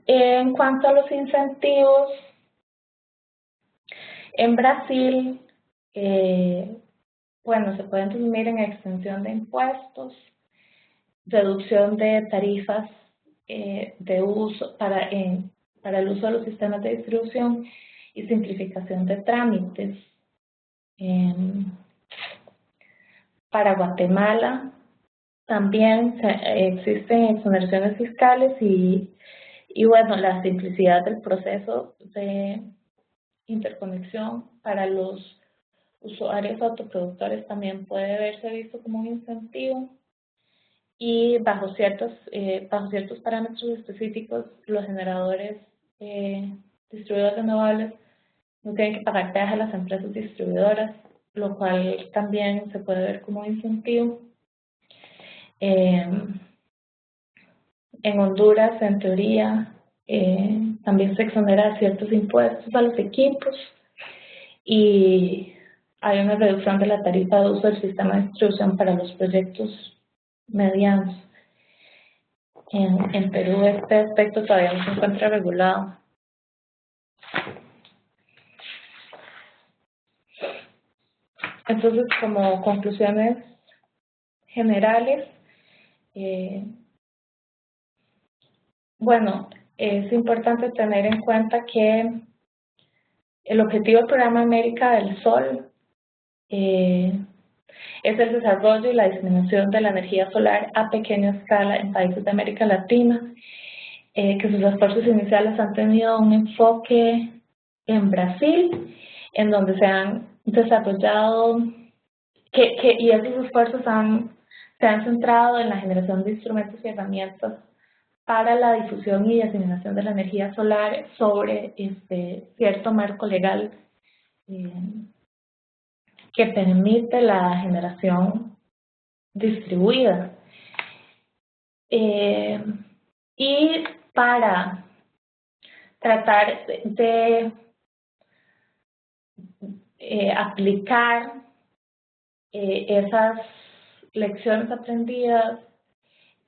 en cuanto a los incentivos, en Brasil, bueno, se pueden resumir en extensión de impuestos, reducción de tarifas de uso para el uso de los sistemas de distribución y simplificación de trámites. Para Guatemala también existen exoneraciones fiscales y bueno, la simplicidad del proceso de interconexión para los usuarios autoproductores también puede verse visto como un incentivo. Y bajo ciertos parámetros específicos, los generadores distribuidores renovables no tienen que pagar peaje a las empresas distribuidoras, lo cual también se puede ver como incentivo. En Honduras, en teoría, también se exonera ciertos impuestos a los equipos y hay una reducción de la tarifa de uso del sistema de distribución para los proyectos medianos. En Perú este aspecto todavía no se encuentra regulado. Entonces, como conclusiones generales, bueno, es importante tener en cuenta que el objetivo del Programa América del Sol es el desarrollo y la diseminación de la energía solar a pequeña escala en países de América Latina, que sus esfuerzos iniciales han tenido un enfoque en Brasil, en donde se han desarrollado, y esos esfuerzos se han centrado en la generación de instrumentos y herramientas para la difusión y diseminación de la energía solar sobre cierto marco legal que permite la generación distribuida. Y para tratar de aplicar esas lecciones aprendidas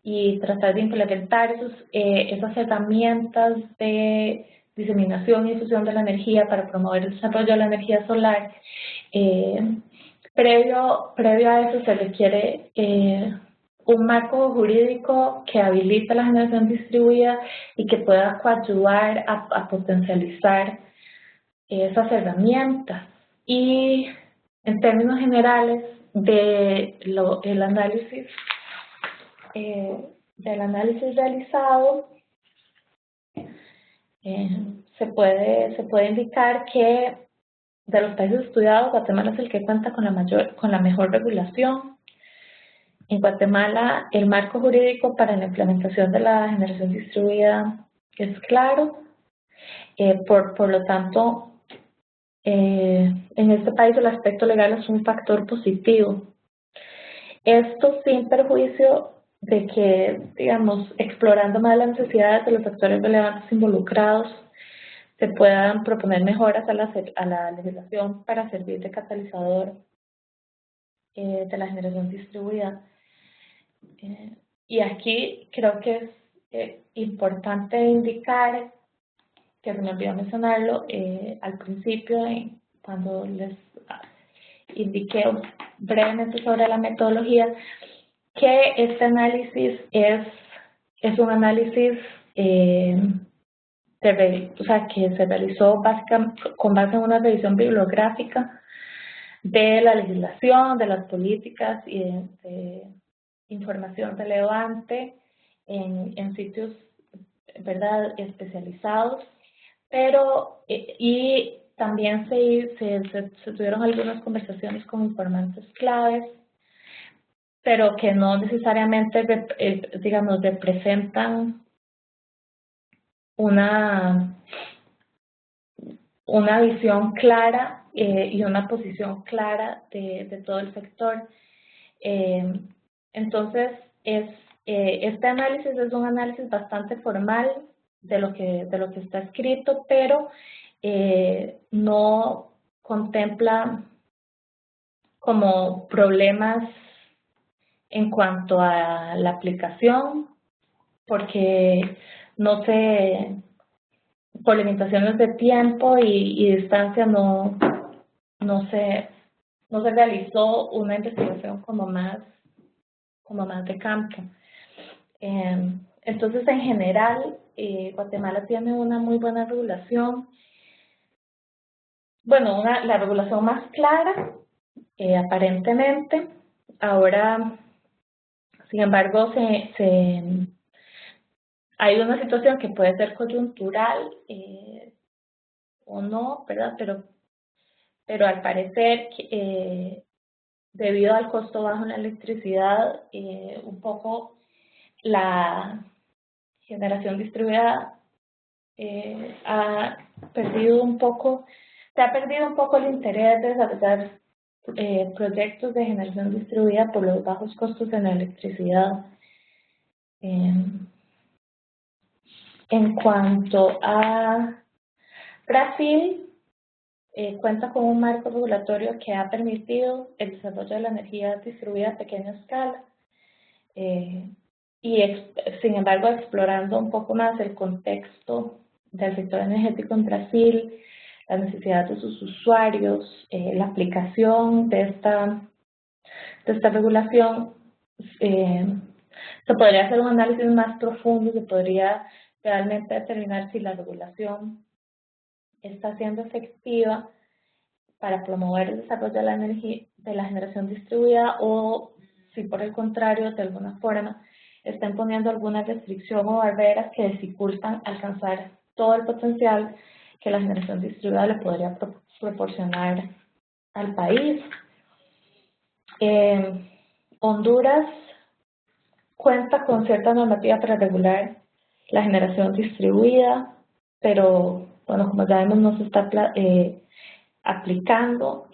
y tratar de implementar esas herramientas de diseminación y difusión de la energía para promover el desarrollo de la energía solar, previo a eso se requiere un marco jurídico que habilite la generación distribuida y que pueda coadyuvar a potencializar esas herramientas. Y en términos generales del análisis realizado, se puede indicar que de los países estudiados, Guatemala es el que cuenta con la mejor regulación. En Guatemala, el marco jurídico para la implementación de la generación distribuida es claro. Por lo tanto, en este país el aspecto legal es un factor positivo. Esto sin perjuicio de que, digamos, explorando más las necesidades de los actores relevantes involucrados, se puedan proponer mejoras a la legislación para servir de catalizador de la generación distribuida. Y aquí creo que es importante indicar, que se me olvidó mencionarlo al principio, cuando les indiqué brevemente sobre la metodología, que este análisis es un análisis que se realizó con base en una revisión bibliográfica de la legislación, de las políticas y de información relevante en sitios, ¿verdad?, especializados, pero y también se tuvieron algunas conversaciones con informantes claves, pero que no necesariamente, digamos, representan una visión clara y una posición clara de todo el sector. Entonces, este análisis es un análisis bastante formal de lo que está escrito, pero no contempla como problemas en cuanto a la aplicación, porque no se, por limitaciones de tiempo y distancia no se realizó una investigación como más de campo. Entonces, en general, Guatemala tiene una muy buena regulación. Bueno, la regulación más clara, aparentemente. Ahora, sin embargo, hay una situación que puede ser coyuntural o no, ¿verdad? Pero al parecer, debido al costo bajo en la electricidad, un poco la generación distribuida se ha perdido un poco el interés de desarrollar proyectos de generación distribuida por los bajos costos en la electricidad. En cuanto a Brasil, cuenta con un marco regulatorio que ha permitido el desarrollo de la energía distribuida a pequeña escala. Sin embargo, explorando un poco más el contexto del sector energético en Brasil, las necesidades de sus usuarios, la aplicación de esta regulación, se podría hacer un análisis más profundo, se podría realmente determinar si la regulación está siendo efectiva para promover el desarrollo de la generación distribuida o si por el contrario, de alguna forma, están poniendo alguna restricción o barreras que dificultan alcanzar todo el potencial que la generación distribuida le podría proporcionar al país. Honduras cuenta con cierta normativa para regular la generación distribuida, pero, bueno, como sabemos, no se está aplicando,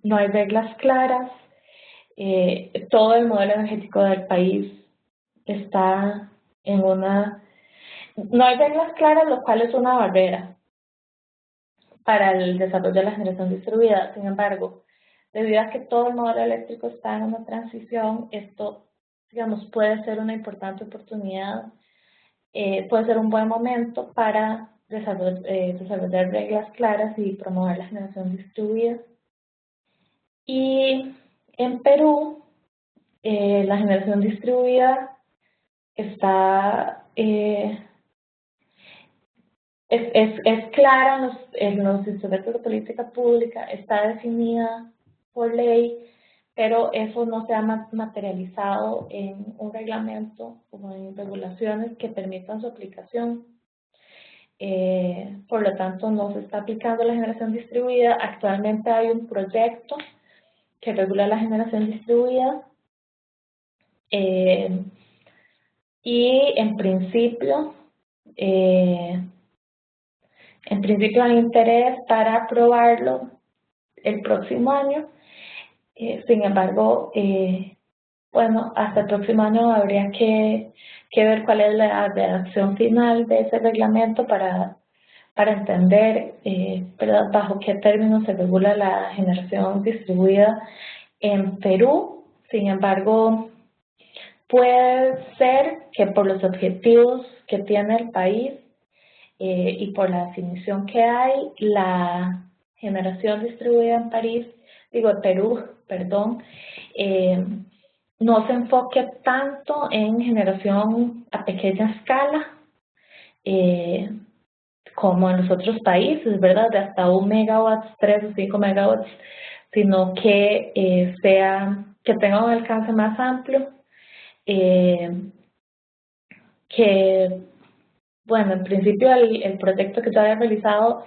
no hay reglas claras, todo el modelo energético del país está en no hay reglas claras, lo cual es una barrera para el desarrollo de la generación distribuida. Sin embargo, debido a que todo el modelo eléctrico está en una transición, esto, digamos, puede ser una importante oportunidad, puede ser un buen momento para desarrollar reglas claras y promover la generación distribuida. Y en Perú, la generación distribuida está es clara en los instrumentos de política pública, está definida por ley, pero eso no se ha materializado en un reglamento o en regulaciones que permitan su aplicación. Por lo tanto, no se está aplicando la generación distribuida. Actualmente hay un proyecto que regula la generación distribuida y en principio hay interés para aprobarlo el próximo año. Sin embargo, bueno, hasta el próximo año habría que ver cuál es la redacción final de ese reglamento para entender ¿verdad? Bajo qué términos se regula la generación distribuida en Perú. Sin embargo, puede ser que por los objetivos que tiene el país y por la definición que hay, la generación distribuida en Perú, no se enfoque tanto en generación a pequeña escala como en los otros países, ¿verdad? De hasta 1 megawatt, 3 o 5 megawatts, sino que tenga un alcance más amplio, bueno, en principio el proyecto que yo había revisado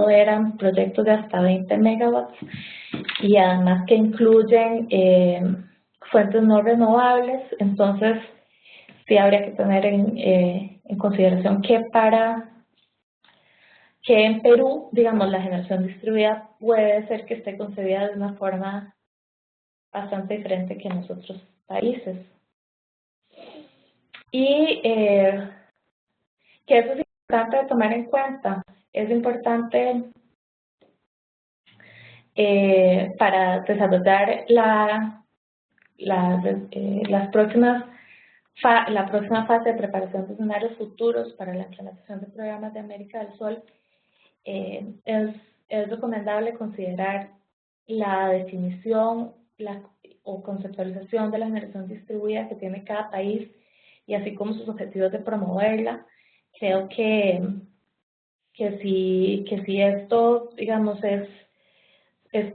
eran proyectos de hasta 20 megawatts y además que incluyen fuentes no renovables. Entonces sí habría que tener en consideración que para que en Perú, digamos, la generación distribuida puede ser que esté concebida de una forma bastante diferente que en los otros países. Y que eso es importante de tomar en cuenta. Es importante para desarrollar la próxima fase de preparación de escenarios futuros para la implementación de programas de América del Sur. Es recomendable considerar la definición o conceptualización de la generación distribuida que tiene cada país y así como sus objetivos de promoverla. Creo que si esto, digamos, es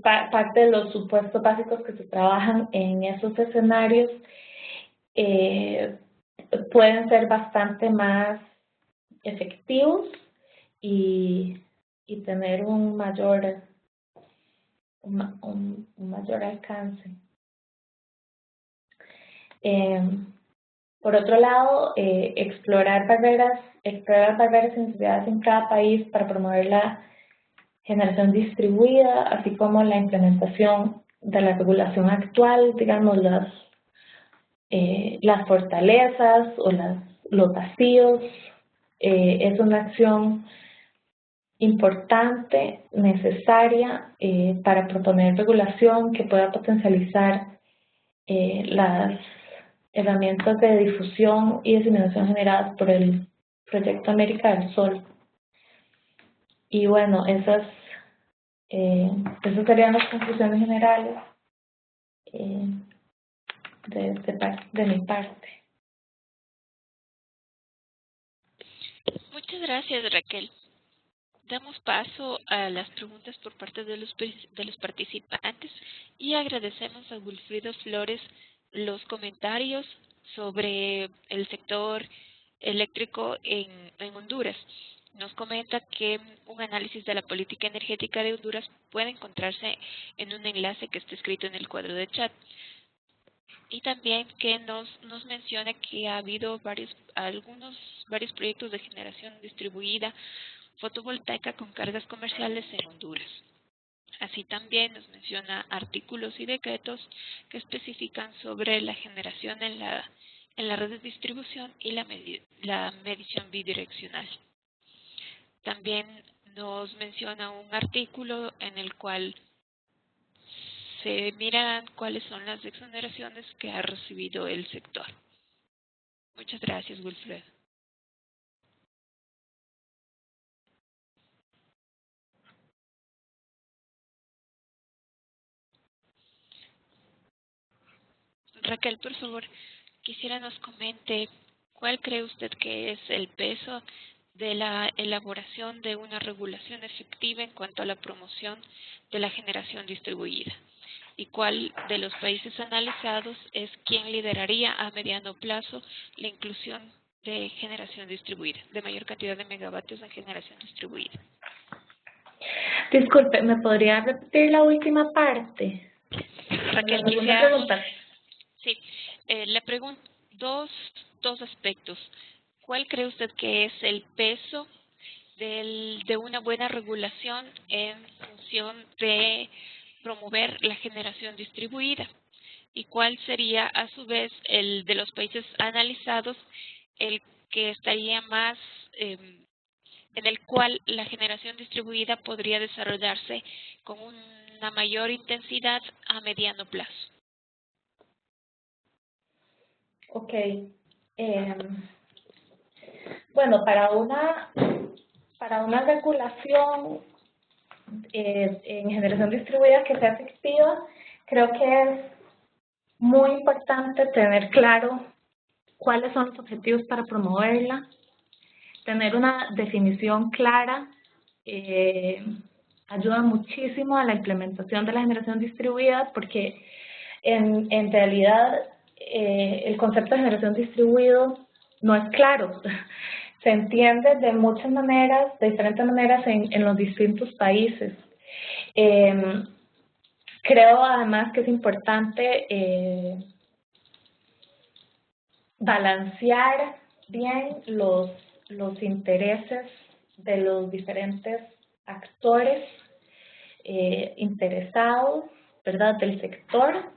parte de los supuestos básicos que se trabajan en esos escenarios, pueden ser bastante más efectivos y tener un mayor alcance. Por otro lado, explorar barreras y necesidades en cada país para promover la generación distribuida, así como la implementación de la regulación actual, digamos, las fortalezas o los vacíos. Es una acción importante, necesaria para proponer regulación que pueda potencializar las herramientas de difusión y diseminación generadas por el Proyecto América del Sur. Y bueno, esas serían las conclusiones generales de mi parte. Muchas gracias, Raquel. Damos paso a las preguntas por parte de los participantes y agradecemos a Wilfrido Flores los comentarios sobre el sector eléctrico en Honduras. Nos comenta que un análisis de la política energética de Honduras puede encontrarse en un enlace que está escrito en el cuadro de chat. Y también que nos menciona que ha habido varios proyectos de generación distribuida fotovoltaica con cargas comerciales en Honduras. Así también nos menciona artículos y decretos que especifican sobre la generación en la red de distribución y la medición bidireccional. También nos menciona un artículo en el cual se miran cuáles son las exoneraciones que ha recibido el sector. Muchas gracias, Wilfredo. Raquel, por favor, quisiera nos comente cuál cree usted que es el peso de la elaboración de una regulación efectiva en cuanto a la promoción de la generación distribuida y cuál de los países analizados es quien lideraría a mediano plazo la inclusión de generación distribuida, de mayor cantidad de megavatios en generación distribuida. Disculpe, ¿me podría repetir la última parte? Raquel, ¿Alguna pregunta? Sí, le pregunto dos aspectos. ¿Cuál cree usted que es el peso de una buena regulación en función de promover la generación distribuida? ¿Y cuál sería, a su vez, el de los países analizados, el que estaría más, en el cual la generación distribuida podría desarrollarse con una mayor intensidad a mediano plazo? Ok. Bueno, para una regulación en generación distribuida que sea efectiva, creo que es muy importante tener claro cuáles son los objetivos para promoverla, tener una definición clara, ayuda muchísimo a la implementación de la generación distribuida porque en realidad el concepto de generación distribuido no es claro. Se entiende de muchas maneras, de diferentes maneras en los distintos países. Creo además que es importante balancear bien los intereses de los diferentes actores interesados, ¿verdad?, del sector,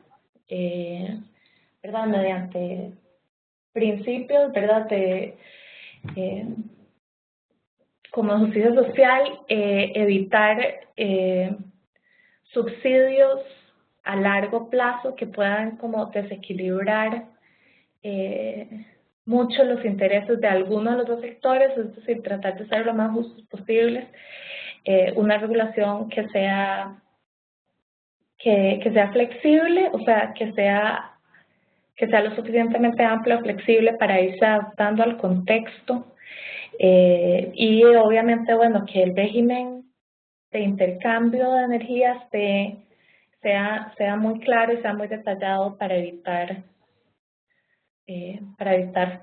¿verdad?, mediante principios, ¿verdad?, de como justicia social, evitar subsidios a largo plazo que puedan como desequilibrar mucho los intereses de alguno de los dos sectores, es decir, tratar de ser lo más justos posibles, una regulación que sea flexible, o sea, que sea lo suficientemente amplia o flexible para irse adaptando al contexto, y obviamente, bueno, que el régimen de intercambio de energías sea muy claro y sea muy detallado para evitar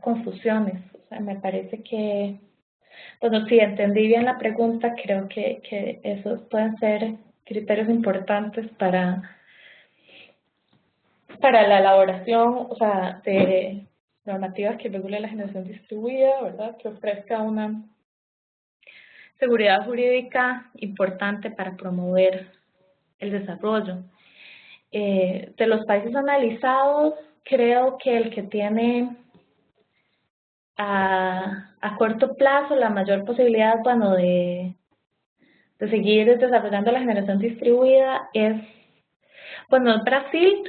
confusiones. O sea, me parece que, bueno, si entendí bien la pregunta, creo que esos pueden ser criterios importantes para la elaboración, o sea, de normativas que regule la generación distribuida, ¿verdad?, que ofrezca una seguridad jurídica importante para promover el desarrollo. De los países analizados, creo que el que tiene a corto plazo la mayor posibilidad, bueno, de seguir desarrollando la generación distribuida es, bueno, Brasil.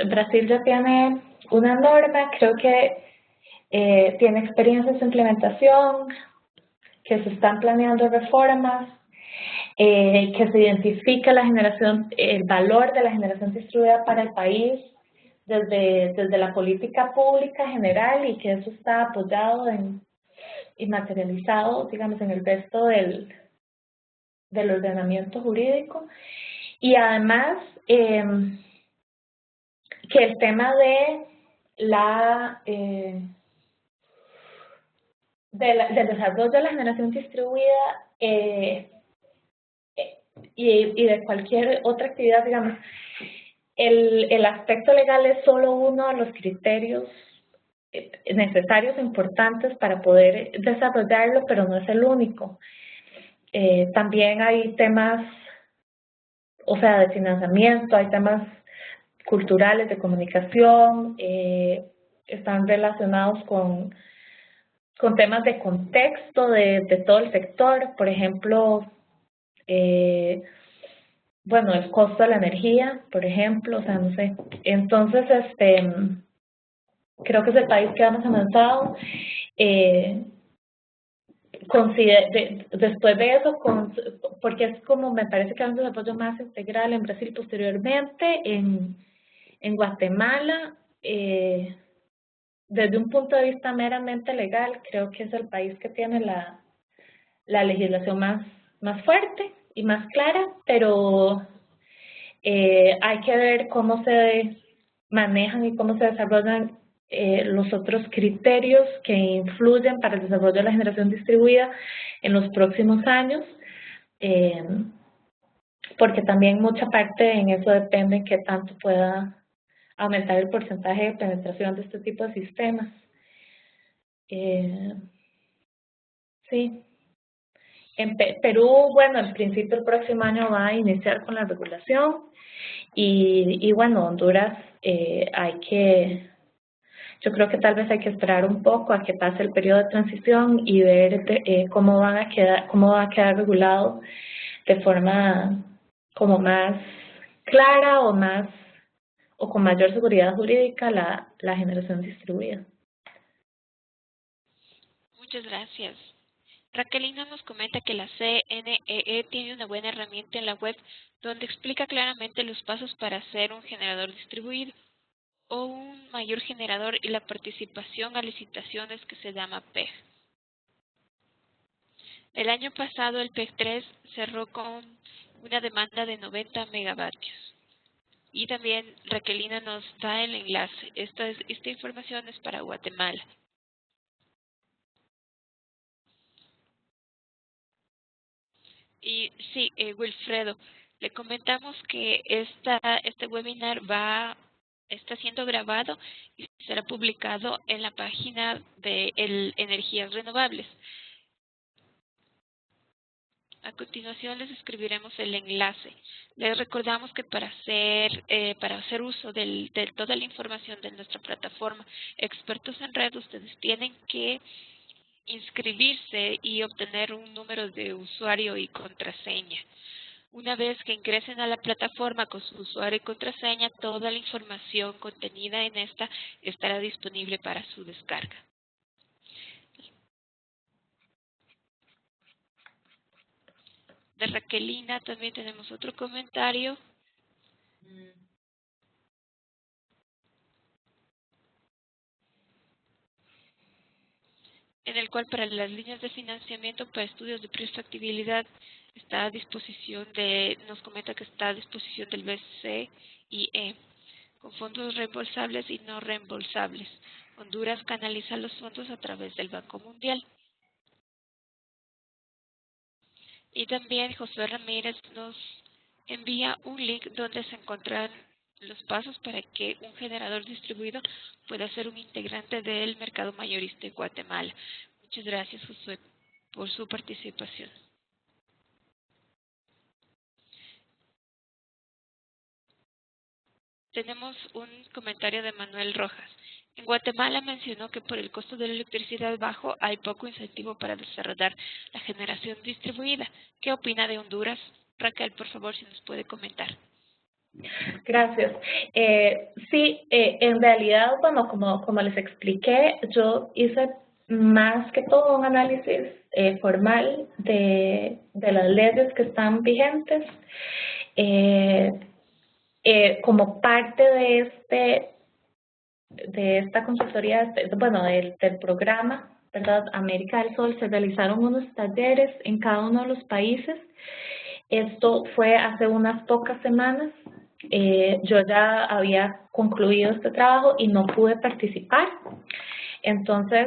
Brasil ya tiene una norma, creo que tiene experiencia en su implementación, que se están planeando reformas, que se identifica el valor de la generación distribuida para el país desde la política pública general, y que eso está apoyado y materializado, digamos, en el resto del ordenamiento jurídico. Y además, que el tema del desarrollo de la generación distribuida y de cualquier otra actividad, digamos, el aspecto legal es solo uno de los criterios necesarios e importantes para poder desarrollarlo, pero no es el único. También hay temas, o sea, de financiamiento, hay temas culturales, de comunicación, están relacionados con temas de contexto de todo el sector, por ejemplo, bueno, el costo de la energía, por ejemplo, o sea, no sé. Entonces, creo que es el país que ha más avanzado. Después de eso, porque es como, me parece que hay un desarrollo más integral en Brasil posteriormente, en Guatemala, desde un punto de vista meramente legal, creo que es el país que tiene la legislación más fuerte y más clara, pero hay que ver cómo se manejan y cómo se desarrollan los otros criterios que influyen para el desarrollo de la generación distribuida en los próximos años, porque también mucha parte en eso depende en qué tanto pueda aumentar el porcentaje de penetración de este tipo de sistemas. Sí. En Perú, bueno, en principio el próximo año va a iniciar con la regulación, y bueno, Honduras yo creo que tal vez hay que esperar un poco a que pase el periodo de transición y ver cómo va a quedar regulado de forma como más clara o con mayor seguridad jurídica la generación distribuida. Muchas gracias. Raquelina nos comenta que la CNEE tiene una buena herramienta en la web donde explica claramente los pasos para hacer un generador distribuido o un mayor generador y la participación a licitaciones, que se llama PEG. El año pasado el PEG 3 cerró con una demanda de 90 megavatios. Y también Raquelina nos da el enlace. Esta información es para Guatemala. Y sí, Wilfredo, le comentamos que este webinar está siendo grabado y será publicado en la página de Energías Renovables. A continuación les escribiremos el enlace. Les recordamos que para hacer uso de toda la información de nuestra plataforma Expertos en Red, ustedes tienen que inscribirse y obtener un número de usuario y contraseña. Una vez que ingresen a la plataforma con su usuario y contraseña, toda la información contenida en esta estará disponible para su descarga. De Raquelina también tenemos otro comentario. En el cual para las líneas de financiamiento para estudios de prefactibilidad está a disposición nos comenta que está a disposición del BCIE, con fondos reembolsables y no reembolsables. Honduras canaliza los fondos a través del Banco Mundial. Y también José Ramírez nos envía un link donde se encuentran los pasos para que un generador distribuido pueda ser un integrante del mercado mayorista de Guatemala. Muchas gracias, Josué, por su participación. Tenemos un comentario de Manuel Rojas. En Guatemala mencionó que por el costo de la electricidad bajo hay poco incentivo para desarrollar la generación distribuida. ¿Qué opina de Honduras? Raquel, por favor, si nos puede comentar. Gracias. Sí, en realidad, bueno, como les expliqué, yo hice más que todo un análisis formal de las leyes que están vigentes. Como parte de esta consultoría, bueno, del programa, ¿verdad? América del Sol, se realizaron unos talleres en cada uno de los países. Esto fue hace unas pocas semanas. Yo ya había concluido este trabajo y no pude participar. Entonces,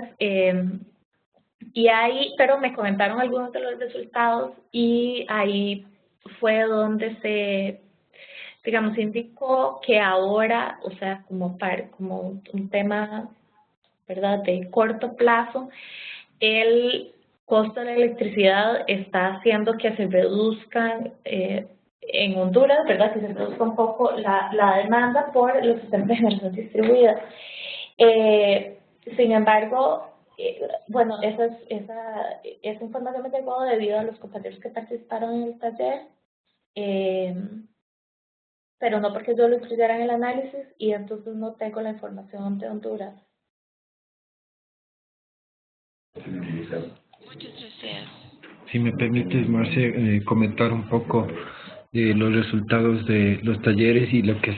pero me comentaron algunos de los resultados y ahí fue donde se indicó que ahora, o sea, como un tema, ¿verdad?, de corto plazo, el costo de la electricidad está haciendo que se reduzcan en Honduras, ¿verdad?, que se reduzca un poco la demanda por los sistemas de generación distribuida. Sin embargo, bueno, esa información me llegó debido a los compañeros que participaron en el taller, pero no porque yo lo incluyera en el análisis y entonces no tengo la información de Honduras. Muchas gracias. Si me permites, Marce, comentar un poco de los resultados de los talleres y lo que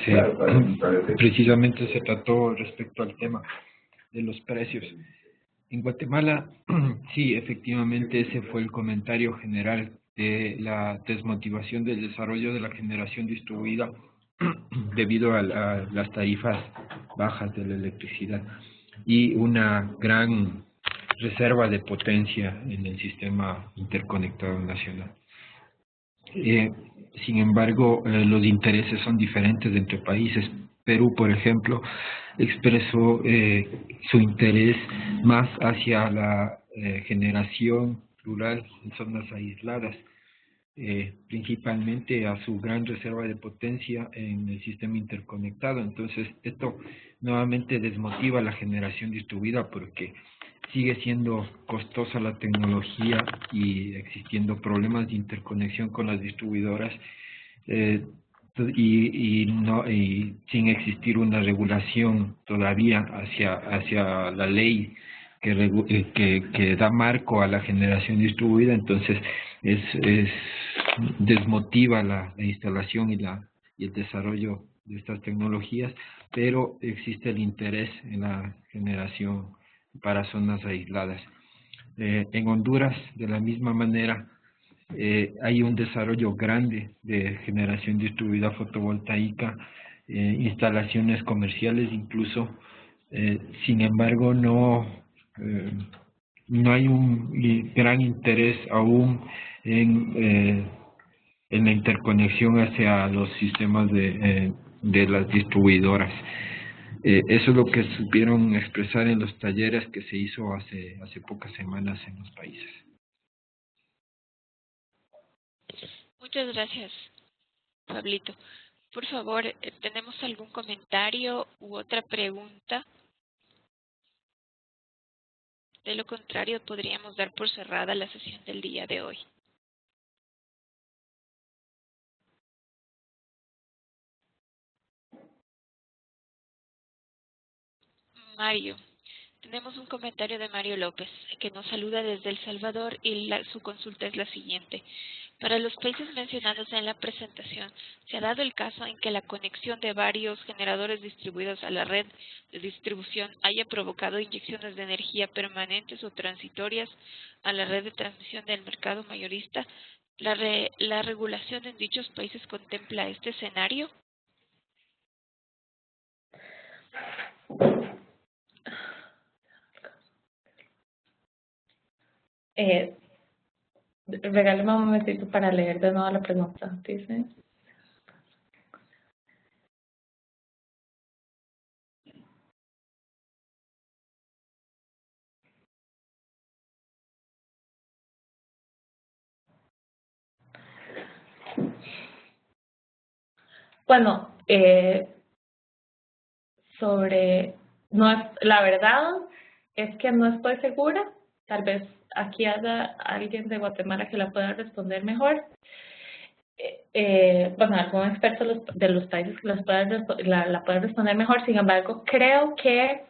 precisamente se trató respecto al tema de los precios. En Guatemala, sí, efectivamente ese fue el comentario general de la desmotivación del desarrollo de la generación distribuida debido a las tarifas bajas de la electricidad y una gran reserva de potencia en el sistema interconectado nacional. Sin embargo, los intereses son diferentes entre países. Perú, por ejemplo, expresó su interés más hacia la generación rural en zonas aisladas, principalmente a su gran reserva de potencia en el sistema interconectado. Entonces, esto nuevamente desmotiva la generación distribuida porque sigue siendo costosa la tecnología y existiendo problemas de interconexión con las distribuidoras y sin existir una regulación todavía hacia la ley que da marco a la generación distribuida. Entonces desmotiva la instalación y el desarrollo de estas tecnologías, pero existe el interés en la generación para zonas aisladas. En Honduras, de la misma manera, hay un desarrollo grande de generación distribuida fotovoltaica, instalaciones comerciales incluso. Sin embargo, no hay un gran interés aún en la interconexión hacia los sistemas de las distribuidoras. Eso es lo que supieron expresar en los talleres que se hizo hace pocas semanas en los países. Muchas gracias, Pablito. Por favor, ¿tenemos algún comentario u otra pregunta? De lo contrario, podríamos dar por cerrada la sesión del día de hoy. Mario. Tenemos un comentario de Mario López, que nos saluda desde El Salvador y su consulta es la siguiente. Para los países mencionados en la presentación, se ha dado el caso en que la conexión de varios generadores distribuidos a la red de distribución haya provocado inyecciones de energía permanentes o transitorias a la red de transmisión del mercado mayorista. ¿La regulación en dichos países contempla este escenario? Regáleme un momentito para leer de nuevo la pregunta. Dice. Bueno, la verdad es que no estoy segura. Tal vez aquí haya alguien de Guatemala que la pueda responder mejor. Bueno, algún experto de los países que la pueda responder mejor. Sin embargo, creo que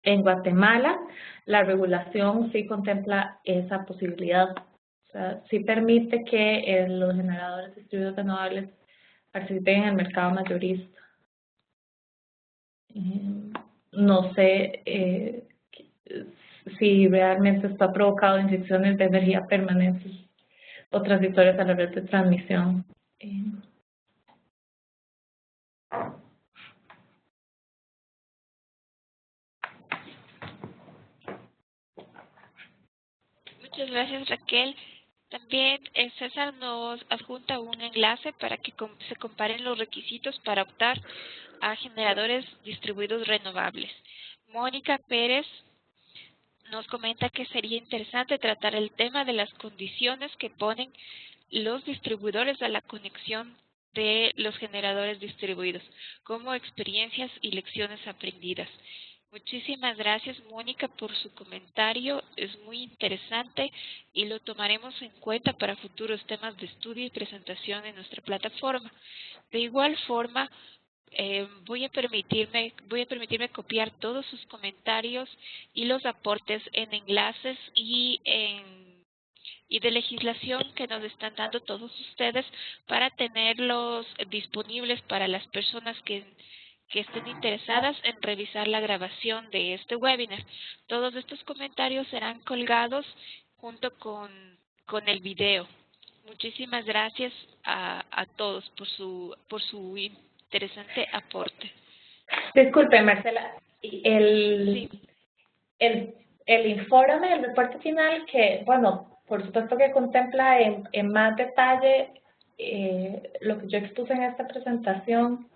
en Guatemala la regulación sí contempla esa posibilidad. O sea, sí permite que los generadores distribuidos renovables participen en el mercado mayorista. No sé si realmente está provocado inyecciones de energía permanentes o transitorias a la red de transmisión. Muchas gracias, Raquel. También César nos adjunta un enlace para que se comparen los requisitos para optar a generadores distribuidos renovables. Mónica Pérez nos comenta que sería interesante tratar el tema de las condiciones que ponen los distribuidores a la conexión de los generadores distribuidos, como experiencias y lecciones aprendidas. Muchísimas gracias, Mónica, por su comentario. Es muy interesante y lo tomaremos en cuenta para futuros temas de estudio y presentación en nuestra plataforma. De igual forma, voy a permitirme copiar todos sus comentarios y los aportes en enlaces y de legislación que nos están dando todos ustedes para tenerlos disponibles para las personas que estén interesadas en revisar la grabación de este webinar. Todos estos comentarios serán colgados junto con el video. Muchísimas gracias a todos por su interesante aporte. Disculpe, Marcela, el informe, el reporte final, que, bueno, por supuesto que contempla en más detalle lo que yo expuse en esta presentación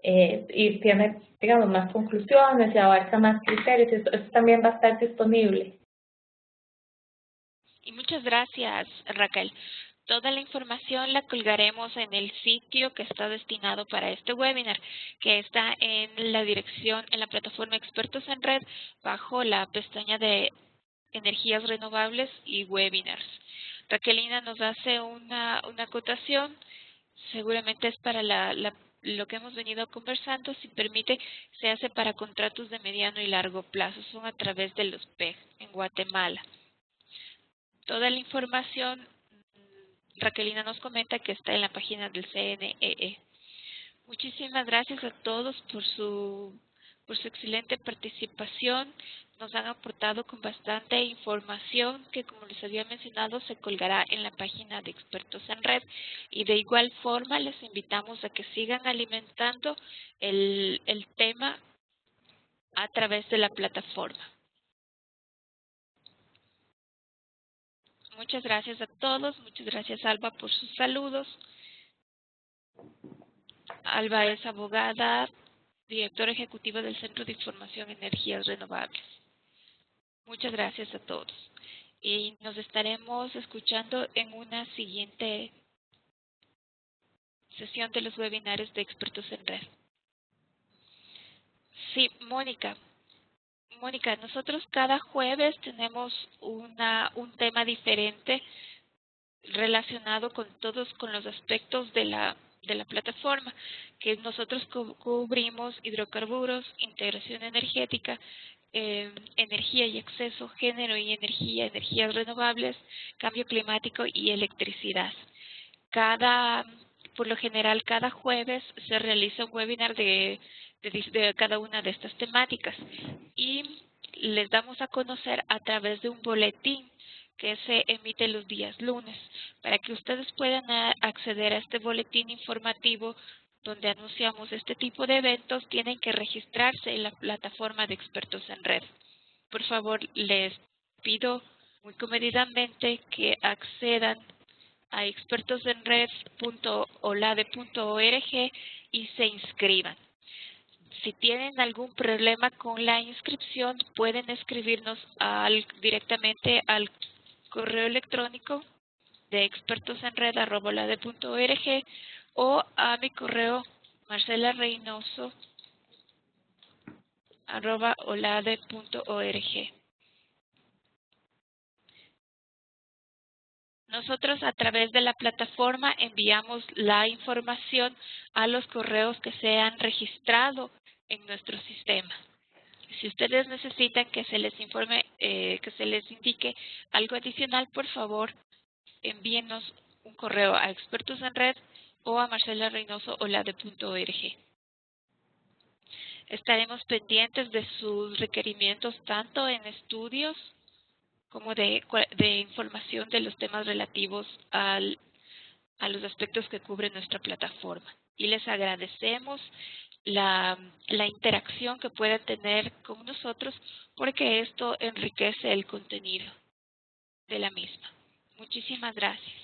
y tiene, digamos, más conclusiones y abarca más criterios, eso también va a estar disponible. Y muchas gracias, Raquel. Toda la información la colgaremos en el sitio que está destinado para este webinar, que está en la dirección, en la plataforma Expertos en Red, bajo la pestaña de Energías Renovables y Webinars. Raquelina nos hace una acotación, seguramente es para lo que hemos venido conversando, si permite, se hace para contratos de mediano y largo plazo, son a través de los PEG en Guatemala. Toda la información, Raquelina nos comenta que está en la página del CNEE. Muchísimas gracias a todos por su excelente participación. Nos han aportado con bastante información que, como les había mencionado, se colgará en la página de Expertos en Red. Y de igual forma les invitamos a que sigan alimentando el tema a través de la plataforma. Muchas gracias a todos. Muchas gracias, Alba, por sus saludos. Alba es abogada, directora ejecutiva del Centro de Información en Energías Renovables. Muchas gracias a todos. Y nos estaremos escuchando en una siguiente sesión de los webinarios de Expertos en Red. Sí, Mónica. Mónica, nosotros cada jueves tenemos un tema diferente relacionado con los aspectos de la plataforma, que nosotros cubrimos hidrocarburos, integración energética, energía y acceso, género y energía, energías renovables, cambio climático y electricidad. Por lo general, cada jueves se realiza un webinar de cada una de estas temáticas y les damos a conocer a través de un boletín que se emite los días lunes. Para que ustedes puedan acceder a este boletín informativo donde anunciamos este tipo de eventos, tienen que registrarse en la plataforma de Expertos en Red. Por favor, les pido muy comedidamente que accedan a expertosenred.olade.org y se inscriban. Si tienen algún problema con la inscripción, pueden escribirnos directamente al correo electrónico de expertosenred@olade.org o a mi correo marcelareynoso@olade.org. Nosotros a través de la plataforma enviamos la información a los correos que se han registrado en nuestro sistema. Si ustedes necesitan que se les informe, que se les indique algo adicional, por favor, envíenos un correo a Expertos en Red o a marcelareynoso@olade.org. Estaremos pendientes de sus requerimientos tanto en estudios como de información de los temas relativos a los aspectos que cubre nuestra plataforma. Y les agradecemos la interacción que puedan tener con nosotros porque esto enriquece el contenido de la misma. Muchísimas gracias.